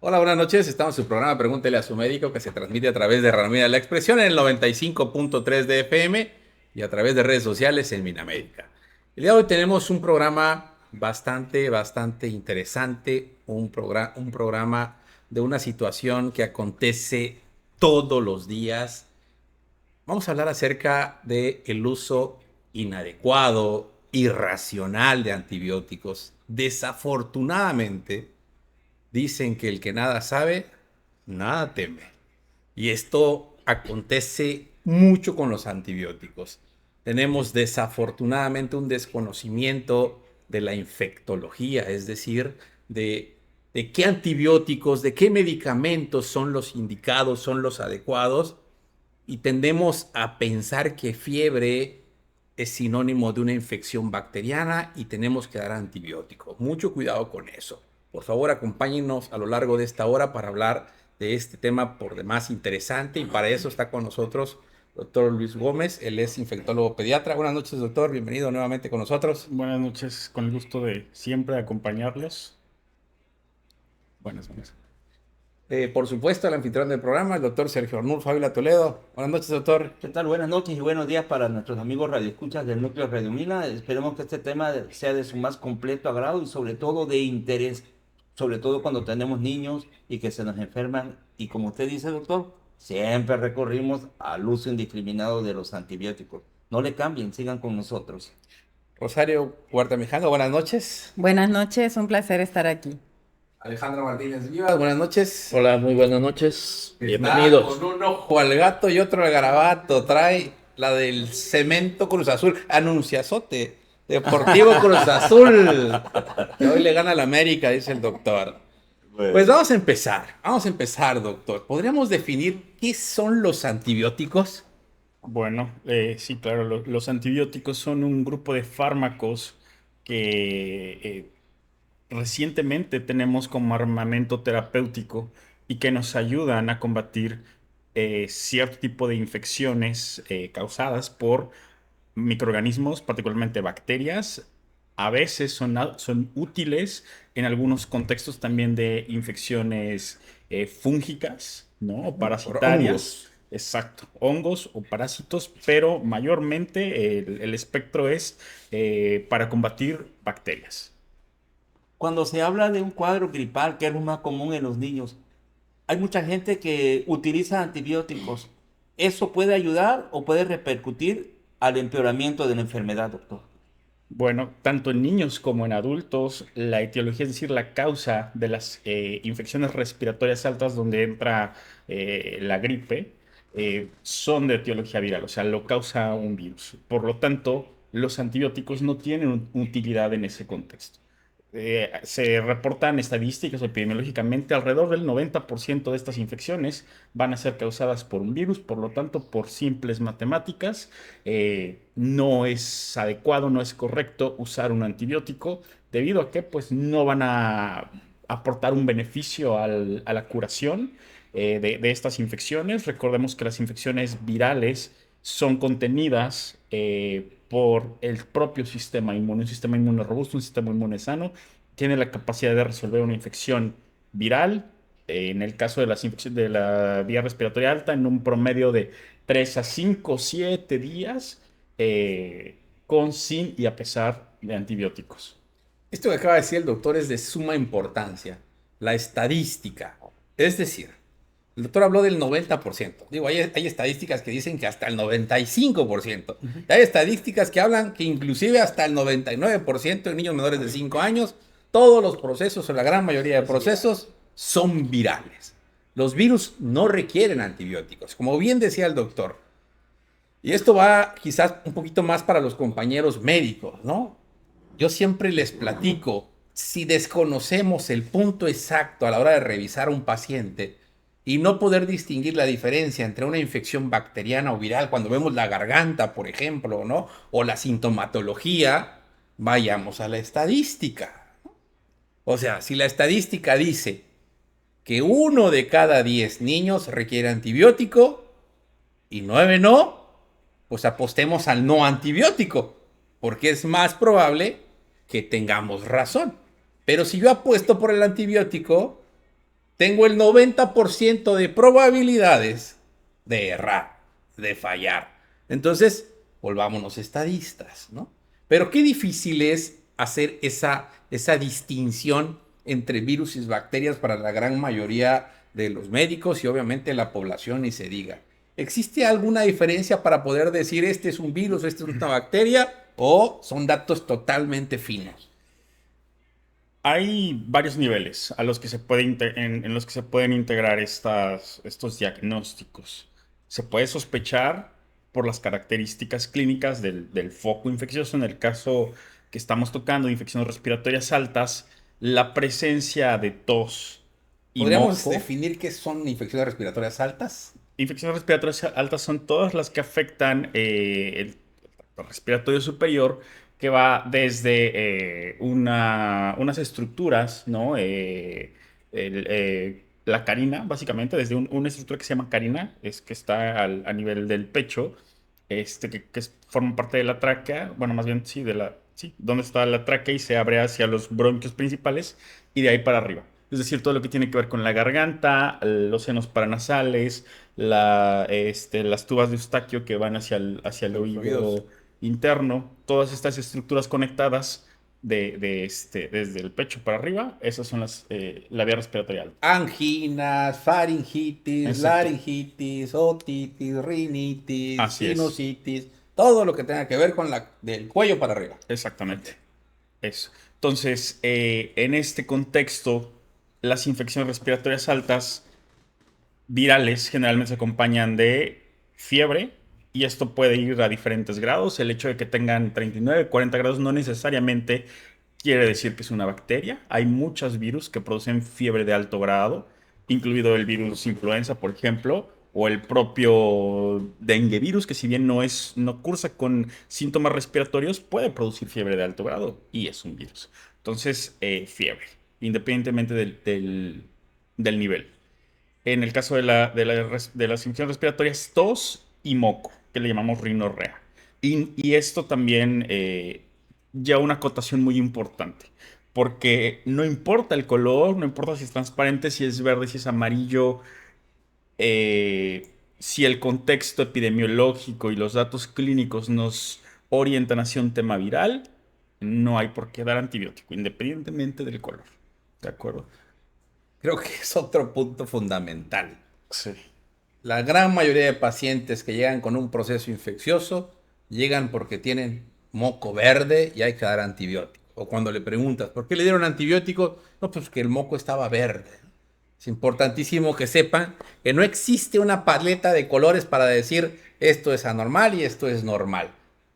Hola, buenas noches. Estamos en su programa Pregúntele a su médico que se transmite a través de Radio Mina La Expresión en el 95.3 de FM y a través de redes sociales en Minamérica. El día de hoy tenemos un programa bastante interesante, un programa de una situación que acontece todos los días. Vamos a hablar acerca del uso inadecuado, irracional de antibióticos. Desafortunadamente, dicen que el que nada sabe, nada teme. Y esto acontece mucho con los antibióticos. Tenemos desafortunadamente un desconocimiento de la infectología, es decir, de qué antibióticos, de qué medicamentos son los indicados, son los adecuados, y tendemos a pensar que fiebre es sinónimo de una infección bacteriana y tenemos que dar antibióticos. Mucho cuidado con eso. Por favor, acompáñenos a lo largo de esta hora para hablar de este tema por demás interesante, y para eso está con nosotros doctor Luis Gómez. Él es infectólogo pediatra. Buenas noches, doctor. Bienvenido nuevamente con nosotros. Buenas noches, con el gusto de siempre acompañarlos. Buenas noches. Por supuesto, el anfitrión del programa, el doctor Sergio Arnulfo Ávila Toledo. Buenas noches, doctor. ¿Qué tal? Buenas noches y buenos días para nuestros amigos radioescuchas del Núcleo Radio Mina. Esperemos que este tema sea de su más completo agrado y sobre todo de interés, sobre todo cuando tenemos niños y que se nos enferman. Y como usted dice, doctor, siempre recurrimos al uso indiscriminado de los antibióticos. No le cambien, sigan con nosotros. Rosario Huerta Mijanga, buenas noches. Buenas noches, un placer estar aquí. Alejandro Martínez Vivas, buenas noches. Hola, muy buenas noches. Está Bienvenidos. con un ojo al gato y otro al garabato. Trae la del Cemento Cruz Azul. Anunciazote. Deportivo Cruz Azul. Que hoy le gana al América, dice el doctor. Pues vamos a empezar. Vamos a empezar, doctor. ¿Podríamos definir qué son los antibióticos? Bueno, sí, claro, los antibióticos son un grupo de fármacos que recientemente tenemos como armamento terapéutico y que nos ayudan a combatir cierto tipo de infecciones causadas por microorganismos, particularmente bacterias. A veces son útiles en algunos contextos también de infecciones fúngicas, ¿no? O Por parasitarias. hongos. Exacto, hongos o parásitos, pero mayormente el espectro es para combatir bacterias. Cuando se habla de un cuadro gripal, que es lo más común en los niños, hay mucha gente que utiliza antibióticos. ¿Eso puede ayudar o puede repercutir al empeoramiento de la enfermedad, doctor? Bueno, tanto en niños como en adultos, la etiología, es decir, la causa de las infecciones respiratorias altas donde entra la gripe, son de etiología viral, o sea, lo causa un virus. Por lo tanto, los antibióticos no tienen utilidad en ese contexto. Se reportan estadísticas o epidemiológicamente alrededor del 90% de estas infecciones van a ser causadas por un virus, por lo tanto, por simples matemáticas, no es adecuado, no es correcto usar un antibiótico debido a que pues, no van a aportar un beneficio a la curación de estas infecciones. Recordemos que las infecciones virales son contenidas por el propio sistema inmune, un sistema inmune robusto, un sistema inmune sano, tiene la capacidad de resolver una infección viral, en el caso de las infecciones de la vía respiratoria alta, en un promedio de 3 a 5, 7 días, con, sin y a pesar de antibióticos. Esto que acaba de decir el doctor es de suma importancia. La estadística. Es decir, el doctor habló del 90%. Digo, hay estadísticas que dicen que hasta el 95%. Y hay estadísticas que hablan que inclusive hasta el 99% de niños menores de 5 años, todos los procesos o la gran mayoría de procesos son virales. Los virus no requieren antibióticos, como bien decía el doctor. Y esto va quizás un poquito más para los compañeros médicos, ¿no? Yo siempre les platico, si desconocemos el punto exacto a la hora de revisar a un paciente y no poder distinguir la diferencia entre una infección bacteriana o viral, cuando vemos la garganta, por ejemplo, ¿no? O la sintomatología, vayamos a la estadística. O sea, si la estadística dice que 1 de cada 10 niños requiere antibiótico y 9 no, pues apostemos al no antibiótico, porque es más probable que tengamos razón. Pero si yo apuesto por el antibiótico, tengo el 90% de probabilidades de errar, de fallar. Entonces, volvámonos estadistas, ¿no? Pero qué difícil es hacer esa distinción entre virus y bacterias para la gran mayoría de los médicos y obviamente la población, ni se diga. ¿Existe alguna diferencia para poder decir este es un virus, este es una bacteria o son datos totalmente finos? Hay varios niveles a los que se puede en los que se pueden integrar estos diagnósticos. Se puede sospechar por las características clínicas del foco infeccioso. En el caso que estamos tocando de infecciones respiratorias altas, la presencia de tos y ¿Podríamos moco. definir qué son infecciones respiratorias altas? Infecciones respiratorias altas son todas las que afectan el tracto respiratorio superior, que va desde unas estructuras, ¿no? La carina, básicamente, desde una estructura que se llama carina, es que está a nivel del pecho, forma parte de la tráquea, bueno, más bien sí, sí, donde está la tráquea y se abre hacia los bronquios principales y de ahí para arriba. Es decir, todo lo que tiene que ver con la garganta, los senos paranasales, las tubas de Eustaquio que van hacia el Los oídos. oído interno, todas estas estructuras conectadas desde el pecho para arriba, esas son la vía respiratoria alta. Anginas, faringitis, Exacto. laringitis, otitis, rinitis, Así es, sinusitis, todo lo que tenga que ver con del cuello para arriba. exactamente. Eso. Entonces, en este contexto, las infecciones respiratorias altas virales generalmente se acompañan de fiebre y esto puede ir a diferentes grados. El hecho de que tengan 39, 40 grados no necesariamente quiere decir que es una bacteria. Hay muchos virus que producen fiebre de alto grado, incluido el virus influenza, por ejemplo, o el propio dengue virus, que si bien no cursa con síntomas respiratorios, puede producir fiebre de alto grado y es un virus. Entonces, fiebre, independientemente del nivel. En el caso de las infecciones respiratorias, tos y moco, que le llamamos rinorrea. Y esto también lleva una acotación muy importante, porque no importa el color, no importa si es transparente, si es verde, si es amarillo, si el contexto epidemiológico y los datos clínicos nos orientan hacia un tema viral, no hay por qué dar antibiótico, independientemente del color. ¿De acuerdo? Creo que es otro punto fundamental. Sí. La gran mayoría de pacientes que llegan con un proceso infeccioso llegan porque tienen moco verde y hay que dar antibiótico. O cuando le preguntas, ¿por qué le dieron antibiótico? No, pues que el moco estaba verde. Es importantísimo que sepan que no existe una paleta de colores para decir esto es anormal y esto es normal.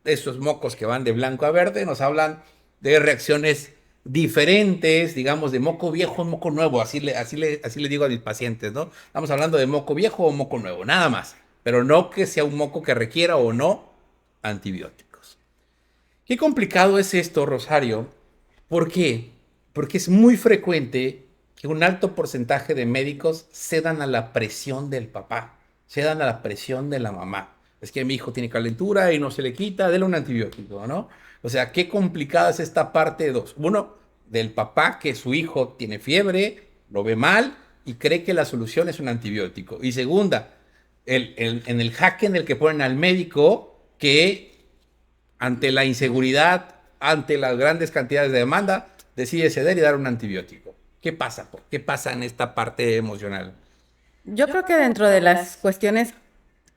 Esos mocos que van de blanco a verde nos hablan de reacciones diferentes, digamos, de moco viejo a moco nuevo, así le digo a mis pacientes, ¿no? Estamos hablando de moco viejo o moco nuevo, nada más, pero no que sea un moco que requiera o no antibióticos. Qué complicado es esto, Rosario. ¿Por qué? Porque es muy frecuente que un alto porcentaje de médicos cedan a la presión del papá, cedan a la presión de la mamá. Es que mi hijo tiene calentura y no se le quita, déle un antibiótico, ¿no? O sea, qué complicada es esta parte dos. Uno, del papá que su hijo tiene fiebre, lo ve mal y cree que la solución es un antibiótico. Y segunda, en el jaque en el que ponen al médico que ante la inseguridad, ante las grandes cantidades de demanda, decide ceder y dar un antibiótico. ¿Qué pasa? ¿Qué pasa en esta parte emocional? Yo creo que dentro de las cuestiones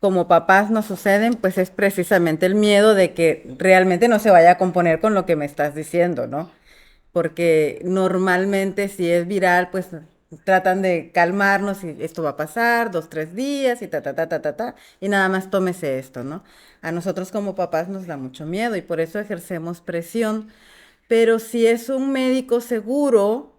como papás nos suceden, pues es precisamente el miedo de que realmente no se vaya a componer con lo que me estás diciendo, ¿no? Porque normalmente si es viral, pues tratan de calmarnos y esto va a pasar 2, 3 días y y nada más tómese esto, ¿no? A nosotros como papás nos da mucho miedo y por eso ejercemos presión, pero si es un médico seguro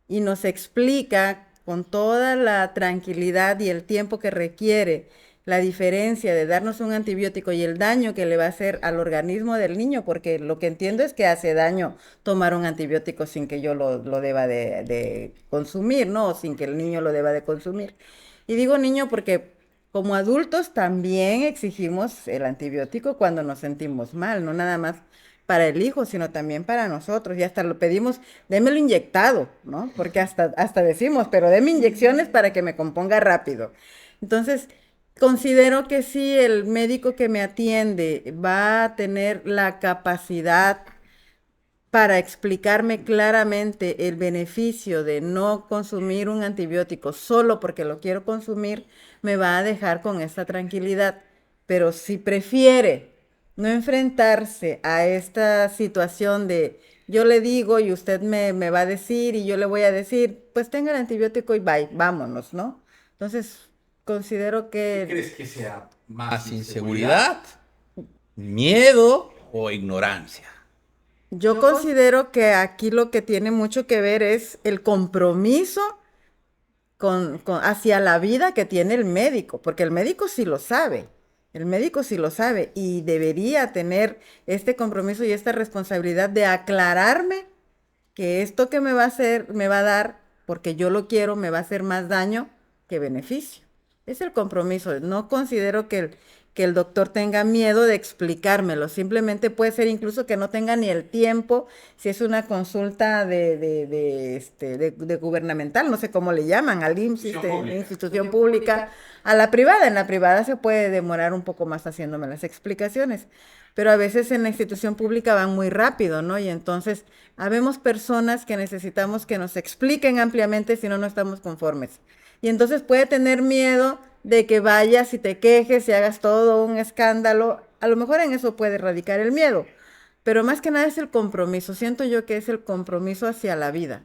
y nos explica con toda la tranquilidad y el tiempo que requiere la diferencia de darnos un antibiótico y el daño que le va a hacer al organismo del niño, porque lo que entiendo es que hace daño tomar un antibiótico sin que yo lo deba de consumir, ¿no? O sin que el niño lo deba de consumir. Y digo niño porque como adultos también exigimos el antibiótico cuando nos sentimos mal, no nada más para el hijo, sino también para nosotros. Y hasta lo pedimos, démelo inyectado, ¿no? Porque hasta decimos, pero deme inyecciones para que me componga rápido. Entonces, considero que si el médico que me atiende va a tener la capacidad para explicarme claramente el beneficio de no consumir un antibiótico solo porque lo quiero consumir, me va a dejar con esta tranquilidad. Pero si prefiere no enfrentarse a esta situación de yo le digo y usted me va a decir y yo le voy a decir, pues tenga el antibiótico y bye, vámonos, ¿no? Entonces, considero ¿Qué que crees que sea más inseguridad, miedo o ignorancia? yo considero que aquí lo que tiene mucho que ver es el compromiso hacia la vida que tiene el médico, porque el médico sí lo sabe, el médico sí lo sabe y debería tener este compromiso y esta responsabilidad de aclararme que esto que me va a hacer, me va a dar, porque yo lo quiero, me va a hacer más daño que beneficio. Es el compromiso. No considero que el doctor tenga miedo de explicármelo. Simplemente puede ser incluso que no tenga ni el tiempo, si es una consulta de gubernamental, no sé cómo le llaman, al IMSS, institución pública, a la privada. En la privada se puede demorar un poco más haciéndome las explicaciones, pero a veces en la institución pública van muy rápido, ¿no? Y entonces habemos personas que necesitamos que nos expliquen ampliamente, si no, no estamos conformes. Y entonces puede tener miedo de que vayas y te quejes y hagas todo un escándalo. A lo mejor en eso puede radicar el miedo, pero más que nada es el compromiso. Siento yo que es el compromiso hacia la vida.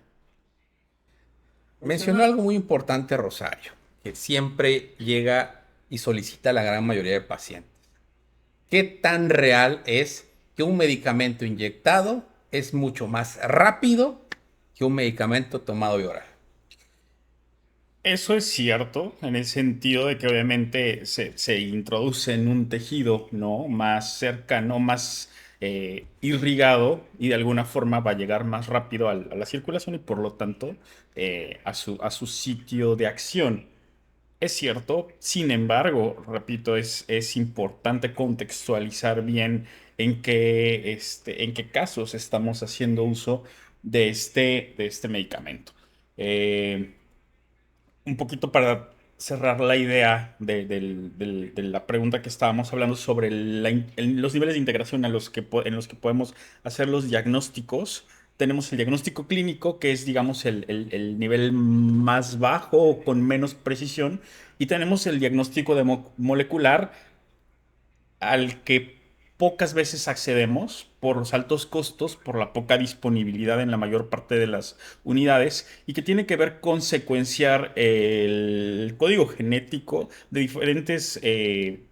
Mencionó algo muy importante, Rosario, que siempre llega y solicita la gran mayoría de pacientes. ¿Qué tan real es que un medicamento inyectado es mucho más rápido que un medicamento tomado y oral? Eso es cierto, en el sentido de que obviamente se introduce en un tejido, ¿no? Más cercano, más irrigado y de alguna forma va a llegar más rápido a la circulación y por lo tanto a su sitio de acción. Es cierto, sin embargo, repito, es importante contextualizar bien en qué casos estamos haciendo uso de este medicamento. Eh, un poquito para cerrar la idea de la pregunta que estábamos hablando sobre los niveles de integración en los que podemos hacer los diagnósticos. Tenemos el diagnóstico clínico, que es, digamos, el nivel más bajo o con menos precisión, y tenemos el diagnóstico molecular, al que pocas veces accedemos por los altos costos, por la poca disponibilidad en la mayor parte de las unidades, y que tiene que ver con secuenciar el código genético de diferentes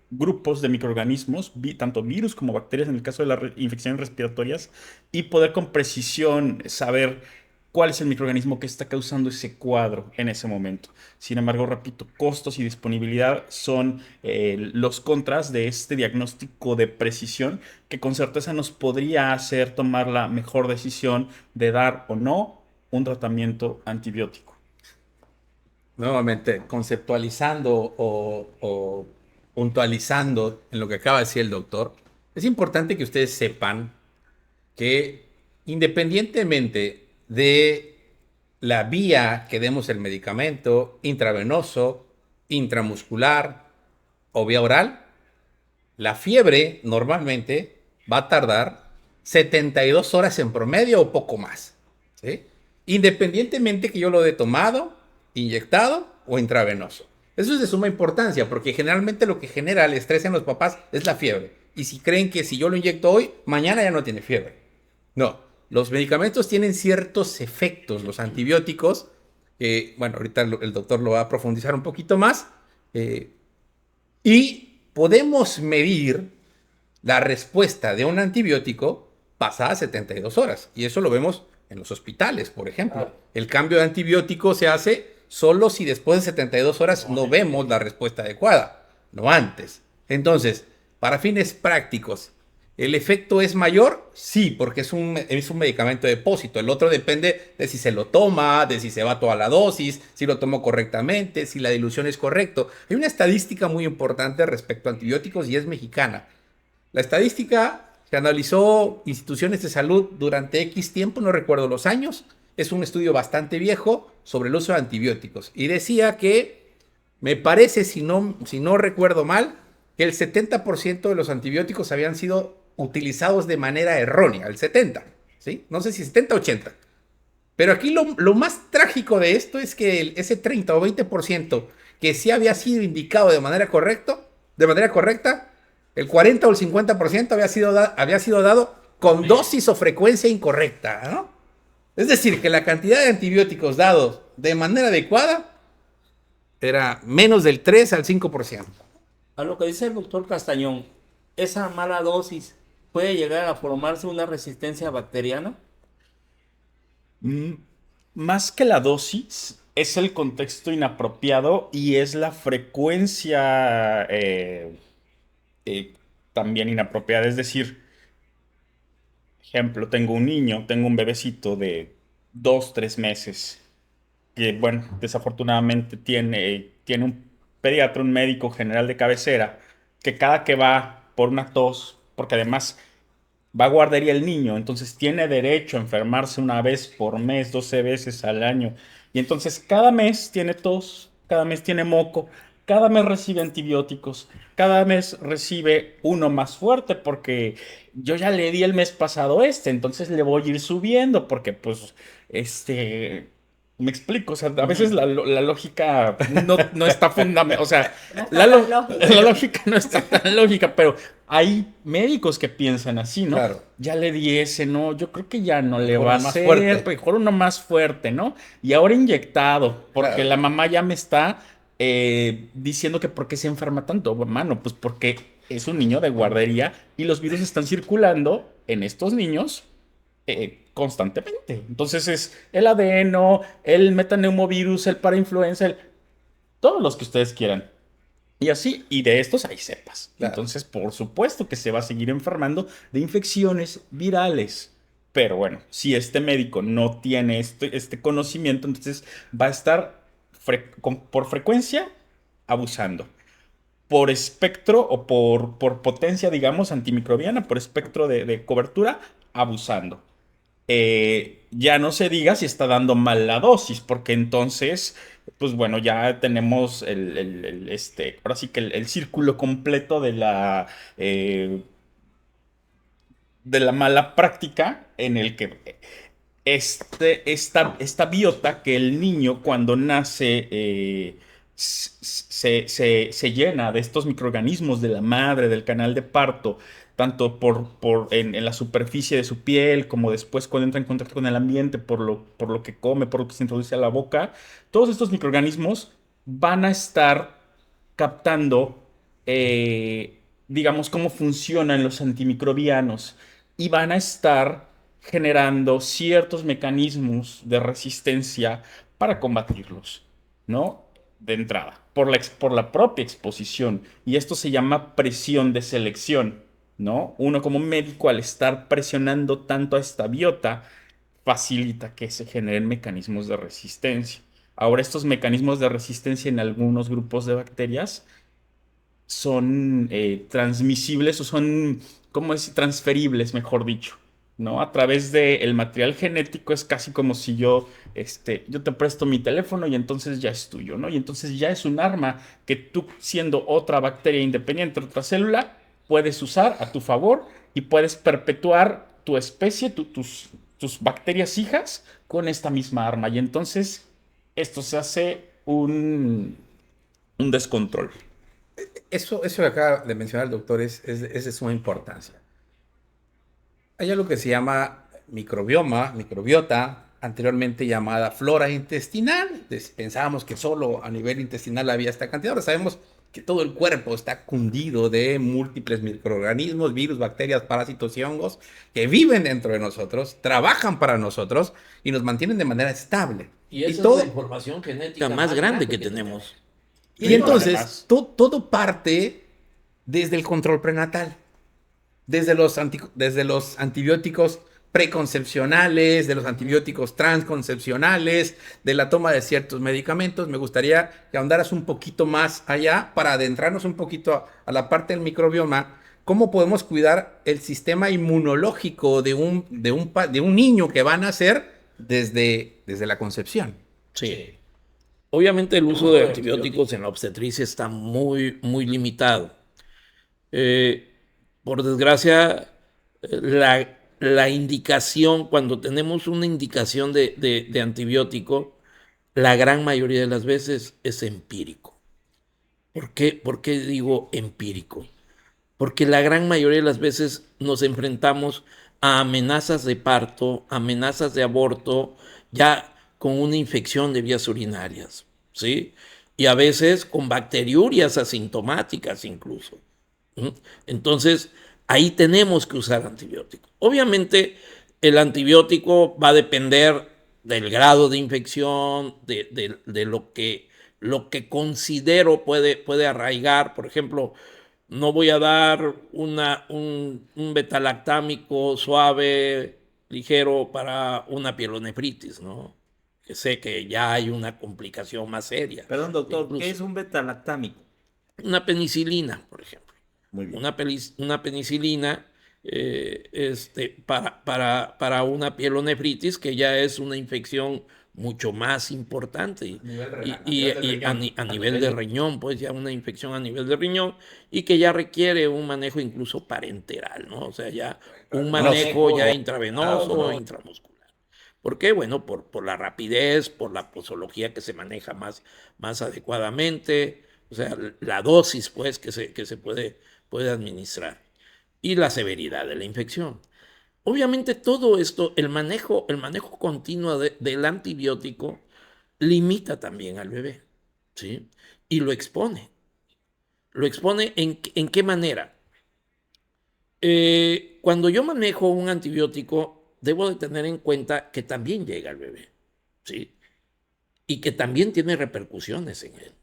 grupos de microorganismos, tanto virus como bacterias en el caso de las infecciones respiratorias, y poder con precisión saber cuál es el microorganismo que está causando ese cuadro en ese momento. Sin embargo, repito, costos y disponibilidad son los contras de este diagnóstico de precisión, que con certeza nos podría hacer tomar la mejor decisión de dar o no un tratamiento antibiótico. Nuevamente, conceptualizando o puntualizando en lo que acaba de decir el doctor, es importante que ustedes sepan que independientemente de la vía que demos el medicamento, intravenoso, intramuscular o vía oral, la fiebre normalmente va a tardar 72 horas en promedio o poco más, ¿sí? Independientemente que yo lo he tomado, inyectado o intravenoso. Eso es de suma importancia porque generalmente lo que genera el estrés en los papás es la fiebre. Y si creen que si yo lo inyecto hoy, mañana ya no tiene fiebre. No, los medicamentos tienen ciertos efectos, los antibióticos, bueno, ahorita el doctor lo va a profundizar un poquito más, y podemos medir la respuesta de un antibiótico pasada 72 horas. Y eso lo vemos en los hospitales, por ejemplo. El cambio de antibiótico se hace solo si después de 72 horas no vemos la respuesta adecuada, no antes. Entonces, para fines prácticos, ¿el efecto es mayor? Sí, porque es un medicamento de depósito. El otro depende de si se lo toma, de si se va toda la dosis, si lo tomó correctamente, si la dilución es correcto. Hay una estadística muy importante respecto a antibióticos y es mexicana. La estadística Se analizó instituciones de salud durante X tiempo, no recuerdo los años. Es un estudio bastante viejo sobre el uso de antibióticos. Y decía que, me parece, si no recuerdo mal, que el 70% de los antibióticos habían sido utilizados de manera errónea. El 70%, ¿sí? No sé si 70 o 80%. Pero aquí lo más trágico de esto es que ese 30 o 20% que sí había sido indicado de manera correcta, el 40 o el 50% había sido dado con dosis o frecuencia incorrecta, ¿no? Es decir, que la cantidad de antibióticos dados de manera adecuada era menos del 3 al 5%. A lo que dice el doctor Castañón, esa mala dosis puede llegar a formarse una resistencia bacteriana. Mm, Más que la dosis, es el contexto inapropiado y es la frecuencia eh, también inapropiada. Es decir, ejemplo, tengo un bebecito de 2, 3 meses que, bueno, desafortunadamente tiene un pediatra, un médico general de cabecera, que cada que va por una tos, porque además va a guardería el niño, entonces tiene derecho a enfermarse una vez por mes, 12 veces al año. Y entonces cada mes tiene tos, cada mes tiene moco, cada mes recibe antibióticos, cada mes recibe uno más fuerte porque yo ya le di el mes pasado entonces le voy a ir subiendo porque pues me explico, o sea, a veces la lógica no está fundamental, o sea, No está tan lógica. la lógica no está tan lógica, pero hay médicos que piensan así, ¿no? Claro. Ya le di ese, no, yo creo que ya no le Mejor va a uno más hacer, fuerte. mejor uno más fuerte, ¿no? Y ahora inyectado, porque Claro. la mamá ya me está diciendo que por qué se enferma tanto, mano, pues porque es un niño de guardería y los virus están circulando en estos niños constantemente. Entonces es el adeno, el metaneumovirus, el parainfluenza, todos los que ustedes quieran. Y así, y de estos hay cepas. Claro. Entonces, por supuesto que se va a seguir enfermando de infecciones virales. Pero bueno, si este médico no tiene este conocimiento, entonces va a estar por frecuencia abusando. Por espectro o por potencia, digamos, antimicrobiana, por espectro de cobertura, abusando. Ya no se diga si está dando mal la dosis, porque entonces, pues bueno, ya tenemos ahora sí que el círculo completo de la mala práctica en el que esta biota que el niño cuando nace se llena de estos microorganismos de la madre, del canal de parto, tanto en la superficie de su piel, como después cuando entra en contacto con el ambiente, por lo que come, por lo que se introduce a la boca, todos estos microorganismos van a estar captando, digamos, cómo funcionan los antimicrobianos y van a estar generando ciertos mecanismos de resistencia para combatirlos, ¿no? De entrada, por la propia exposición. Y esto se llama presión de selección, ¿no? Uno como médico, al estar presionando tanto a esta biota, facilita que se generen mecanismos de resistencia. Ahora, estos mecanismos de resistencia en algunos grupos de bacterias son transmisibles o son, ¿cómo decir? Transferibles, mejor dicho, ¿no? A través del material genético es casi como si yo te presto mi teléfono y entonces ya es tuyo, ¿no? Y entonces ya es un arma que tú, siendo otra bacteria independiente, otra célula, puedes usar a tu favor y puedes perpetuar tu especie, tus bacterias hijas con esta misma arma. Y entonces esto se hace un descontrol. Eso que acaba de mencionar el doctor es de suma importancia. Hay algo que se llama microbiota, anteriormente llamada flora intestinal. Pensábamos que solo a nivel intestinal había esta cantidad. Ahora sabemos que todo el cuerpo está cundido de múltiples microorganismos, virus, bacterias, parásitos y hongos que viven dentro de nosotros, trabajan para nosotros y nos mantienen de manera estable. Y esa todo, es la información genética más grande que tenemos. y entonces Además, todo parte desde el control prenatal. Desde los antibióticos preconcepcionales, de los antibióticos transconcepcionales, de la toma de ciertos medicamentos. Me gustaría que ahondaras un poquito más allá para adentrarnos un poquito a la parte del microbioma, ¿cómo podemos cuidar el sistema inmunológico de un niño que va a nacer desde la concepción? Sí. Obviamente el uso de antibióticos en la obstetricia está muy, muy limitado. Por desgracia, la indicación, cuando tenemos una indicación de antibiótico, la gran mayoría de las veces es empírico. ¿Por qué digo empírico? Porque la gran mayoría de las veces nos enfrentamos a amenazas de parto, amenazas de aborto, ya con una infección de vías urinarias, ¿sí? Y a veces con bacteriurias asintomáticas incluso. Entonces, ahí tenemos que usar antibiótico. Obviamente, el antibiótico va a depender del grado de infección, de lo que considero puede arraigar. Por ejemplo, no voy a dar un betalactámico suave, ligero para una pielonefritis, ¿no? Que sé que ya hay una complicación más seria. Perdón, doctor, ¿qué Incluso es un betalactámico? una penicilina, por ejemplo. Muy bien. Una penicilina para una pielonefritis, que ya es una infección mucho más importante a nivel de riñón, pues ya una infección a nivel de riñón y que ya requiere un manejo incluso parenteral, ¿no? O sea, ya un manejo ya intravenoso o intramuscular. ¿Por qué? Bueno, por la rapidez, por la posología que se maneja más adecuadamente, o sea, la dosis pues que se puede administrar y la severidad de la infección. Obviamente todo esto, el manejo continuo del antibiótico limita también al bebé, ¿sí? Y lo expone. ¿Lo expone en qué manera? Cuando yo manejo un antibiótico, debo de tener en cuenta que también llega al bebé, ¿sí? Y que también tiene repercusiones en él.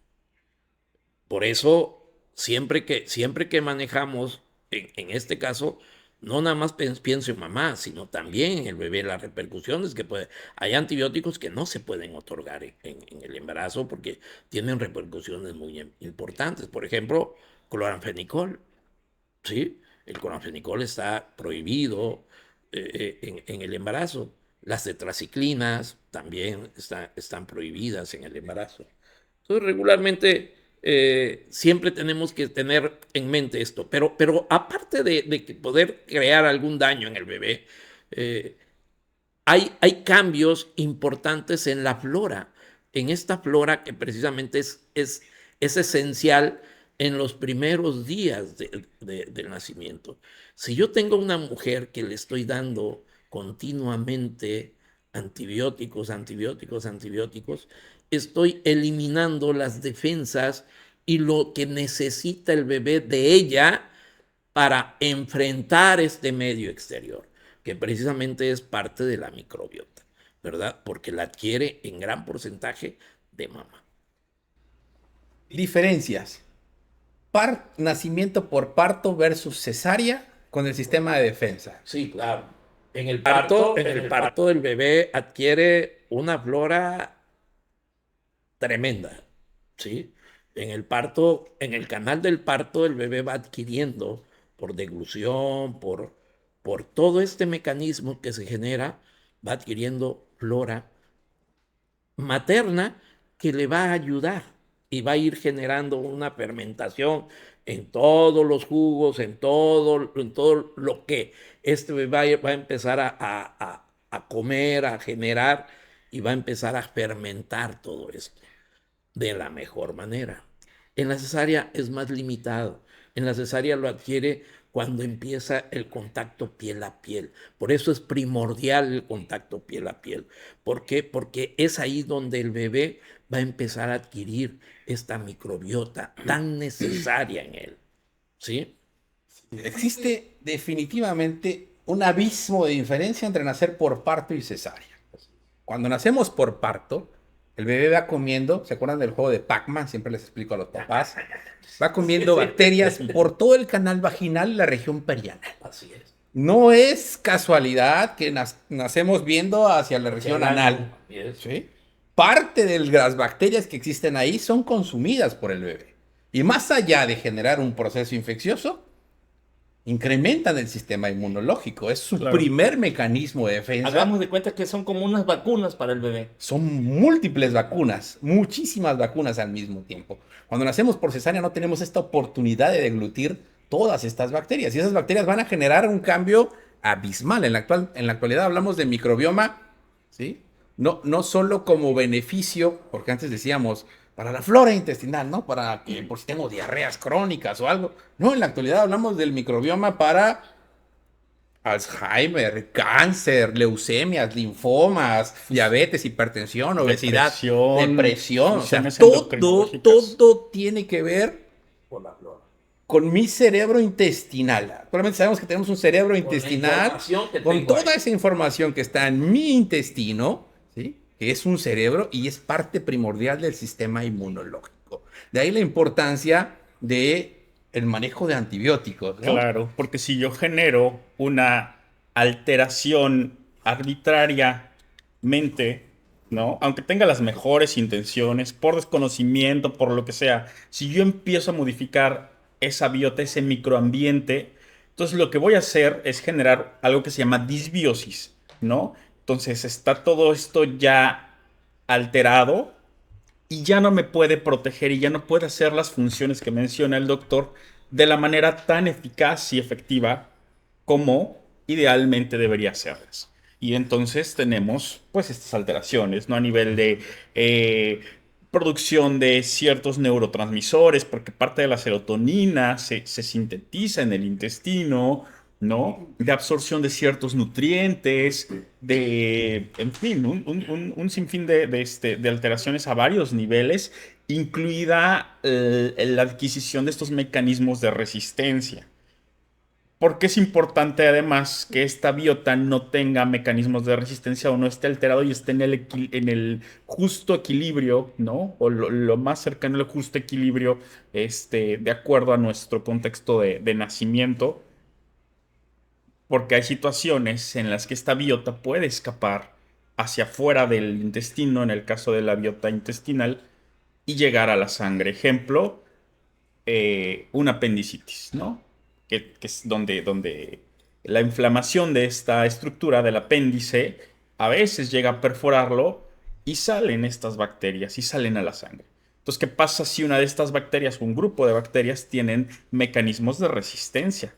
Por eso, siempre que manejamos, en este caso, no nada más pienso en mamá, sino también en el bebé, las repercusiones que puede. Hay antibióticos que no se pueden otorgar en el embarazo porque tienen repercusiones muy importantes. Por ejemplo, cloranfenicol, ¿sí? El cloranfenicol está prohibido en el embarazo. Las tetraciclinas también están prohibidas en el embarazo. Entonces, regularmente siempre tenemos que tener en mente esto. Pero aparte de que poder crear algún daño en el bebé, hay cambios importantes en la flora, en esta flora que precisamente es esencial en los primeros días del nacimiento. Si yo tengo una mujer que le estoy dando continuamente antibióticos, estoy eliminando las defensas y lo que necesita el bebé de ella para enfrentar este medio exterior, que precisamente es parte de la microbiota, ¿verdad? Porque la adquiere en gran porcentaje de mamá. Diferencias. Nacimiento por parto versus cesárea con el sistema de defensa. Sí, claro. En el parto el bebé adquiere una flora tremenda, ¿sí? En el canal del parto, el bebé va adquiriendo por deglución, por todo este mecanismo que se genera, va adquiriendo flora materna que le va a ayudar y va a ir generando una fermentación en todos los jugos, en todo lo que este bebé va a empezar a comer, a generar y va a empezar a fermentar todo esto de la mejor manera. En la cesárea es más limitado. En la cesárea lo adquiere cuando empieza el contacto piel a piel. Por eso es primordial el contacto piel a piel. ¿Por qué? Porque es ahí donde el bebé va a empezar a adquirir esta microbiota tan necesaria en él. ¿Sí? Existe definitivamente un abismo de diferencia entre nacer por parto y cesárea. Cuando nacemos por parto, el bebé va comiendo, ¿se acuerdan del juego de Pac-Man? Siempre les explico a los papás. Va comiendo bacterias por todo el canal vaginal y la región perianal. Así es. No es casualidad que nacemos viendo hacia la región anal. ¿Sí? Parte de las bacterias que existen ahí son consumidas por el bebé. Y más allá de generar un proceso infeccioso, incrementan el sistema inmunológico. Es su Claro. primer mecanismo de defensa. Hagamos de cuenta que son como unas vacunas para el bebé. Son múltiples vacunas, muchísimas vacunas al mismo tiempo. Cuando nacemos por cesárea no tenemos esta oportunidad de deglutir todas estas bacterias y esas bacterias van a generar un cambio abismal. En la actualidad hablamos de microbioma, ¿sí? No solo como beneficio, porque antes decíamos para la flora intestinal, ¿no? Para que por si tengo diarreas crónicas o algo. No, en la actualidad hablamos del microbioma para Alzheimer, cáncer, leucemias, linfomas, diabetes, hipertensión, obesidad, depresión. O sea, funciones todo, endocrinológicas. todo tiene que ver con mi cerebro intestinal. Actualmente sabemos que tenemos un cerebro intestinal información que con tengo toda ahí. esa información que está en mi intestino, ¿sí? Que es un cerebro y es parte primordial del sistema inmunológico. De ahí la importancia de el manejo de antibióticos, ¿no? Claro, porque si yo genero una alteración arbitrariamente, ¿no? Aunque tenga las mejores intenciones, por desconocimiento, por lo que sea, si yo empiezo a modificar esa biota, ese microambiente, entonces lo que voy a hacer es generar algo que se llama disbiosis, ¿no? Entonces está todo esto ya alterado y ya no me puede proteger y ya no puede hacer las funciones que menciona el doctor de la manera tan eficaz y efectiva como idealmente debería hacerlas. Y entonces tenemos pues estas alteraciones, ¿no? A nivel de producción de ciertos neurotransmisores, porque parte de la serotonina se sintetiza en el intestino, ¿no? De absorción de ciertos nutrientes, en fin, un sinfín de alteraciones a varios niveles, incluida la adquisición de estos mecanismos de resistencia. Porque es importante además que esta biota no tenga mecanismos de resistencia o no esté alterado y esté en el justo equilibrio, ¿no? O lo más cercano al justo equilibrio, de acuerdo a nuestro contexto de nacimiento, porque hay situaciones en las que esta biota puede escapar hacia afuera del intestino, en el caso de la biota intestinal, y llegar a la sangre. Ejemplo, una apendicitis, ¿no? Que es donde la inflamación de esta estructura del apéndice a veces llega a perforarlo y salen estas bacterias y salen a la sangre. Entonces, ¿qué pasa si una de estas bacterias o un grupo de bacterias tienen mecanismos de resistencia?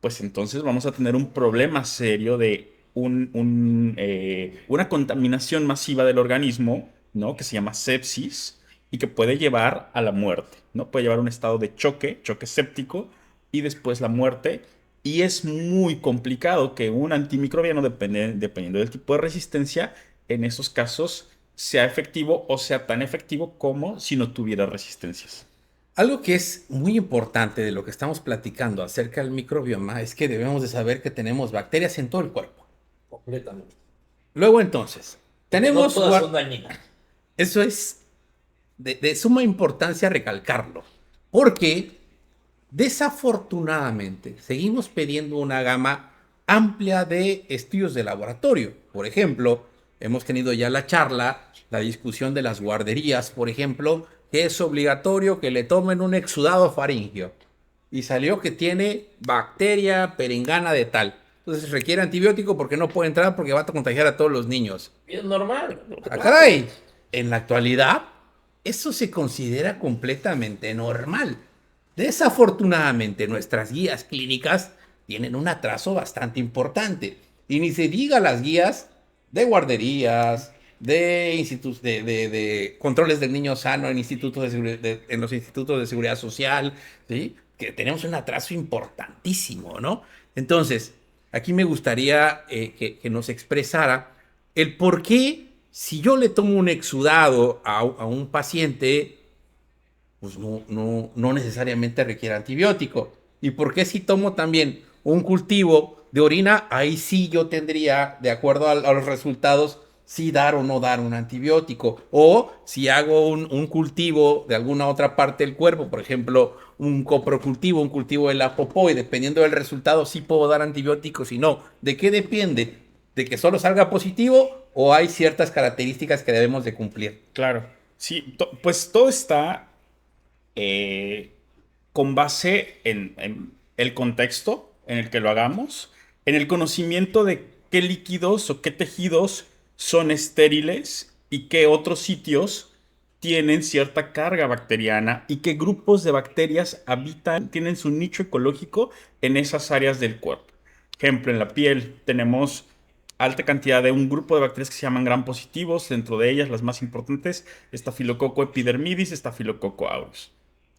Pues entonces vamos a tener un problema serio de una contaminación masiva del organismo, ¿no? Que se llama sepsis y que puede llevar a la muerte, ¿no? Puede llevar a un estado de choque séptico y después la muerte. Y es muy complicado que un antimicrobiano, dependiendo del tipo de resistencia, en esos casos sea efectivo o sea tan efectivo como si no tuviera resistencias. Algo que es muy importante de lo que estamos platicando acerca del microbioma es que debemos de saber que tenemos bacterias en todo el cuerpo. Completamente. Luego entonces, No tenemos... todas son dañinas. Eso es de suma importancia recalcarlo, porque desafortunadamente seguimos pidiendo una gama amplia de estudios de laboratorio. Por ejemplo, hemos tenido ya la discusión de las guarderías, por ejemplo, que es obligatorio que le tomen un exudado faríngeo. Y salió que tiene bacteria perengana de tal. Entonces requiere antibiótico porque no puede entrar porque va a contagiar a todos los niños. Es normal. ¡Ah, caray! En la actualidad, eso se considera completamente normal. Desafortunadamente, nuestras guías clínicas tienen un atraso bastante importante. Y ni se diga las guías de guarderías, de institutos de controles del niño sano en, en los institutos de seguridad social, ¿sí? Que tenemos un atraso importantísimo, ¿no? Entonces, aquí me gustaría que nos expresara el por qué, si yo le tomo un exudado a un paciente, pues no necesariamente requiere antibiótico. ¿Y por qué si tomo también un cultivo de orina? Ahí sí yo tendría, de acuerdo a los resultados, si dar o no dar un antibiótico. O si hago un cultivo de alguna otra parte del cuerpo, por ejemplo, un coprocultivo, un cultivo de la popó, y dependiendo del resultado, sí puedo dar antibióticos y no. ¿De qué depende? ¿De que solo salga positivo o hay ciertas características que debemos de cumplir? Claro, sí, pues todo está con base en el contexto, en el que lo hagamos, en el conocimiento de qué líquidos o qué tejidos son estériles y qué otros sitios tienen cierta carga bacteriana y qué grupos de bacterias habitan, tienen su nicho ecológico en esas áreas del cuerpo. Ejemplo, en la piel tenemos alta cantidad de un grupo de bacterias que se llaman gram positivos, dentro de ellas las más importantes, Staphylococcus epidermidis, Staphylococcus aureus.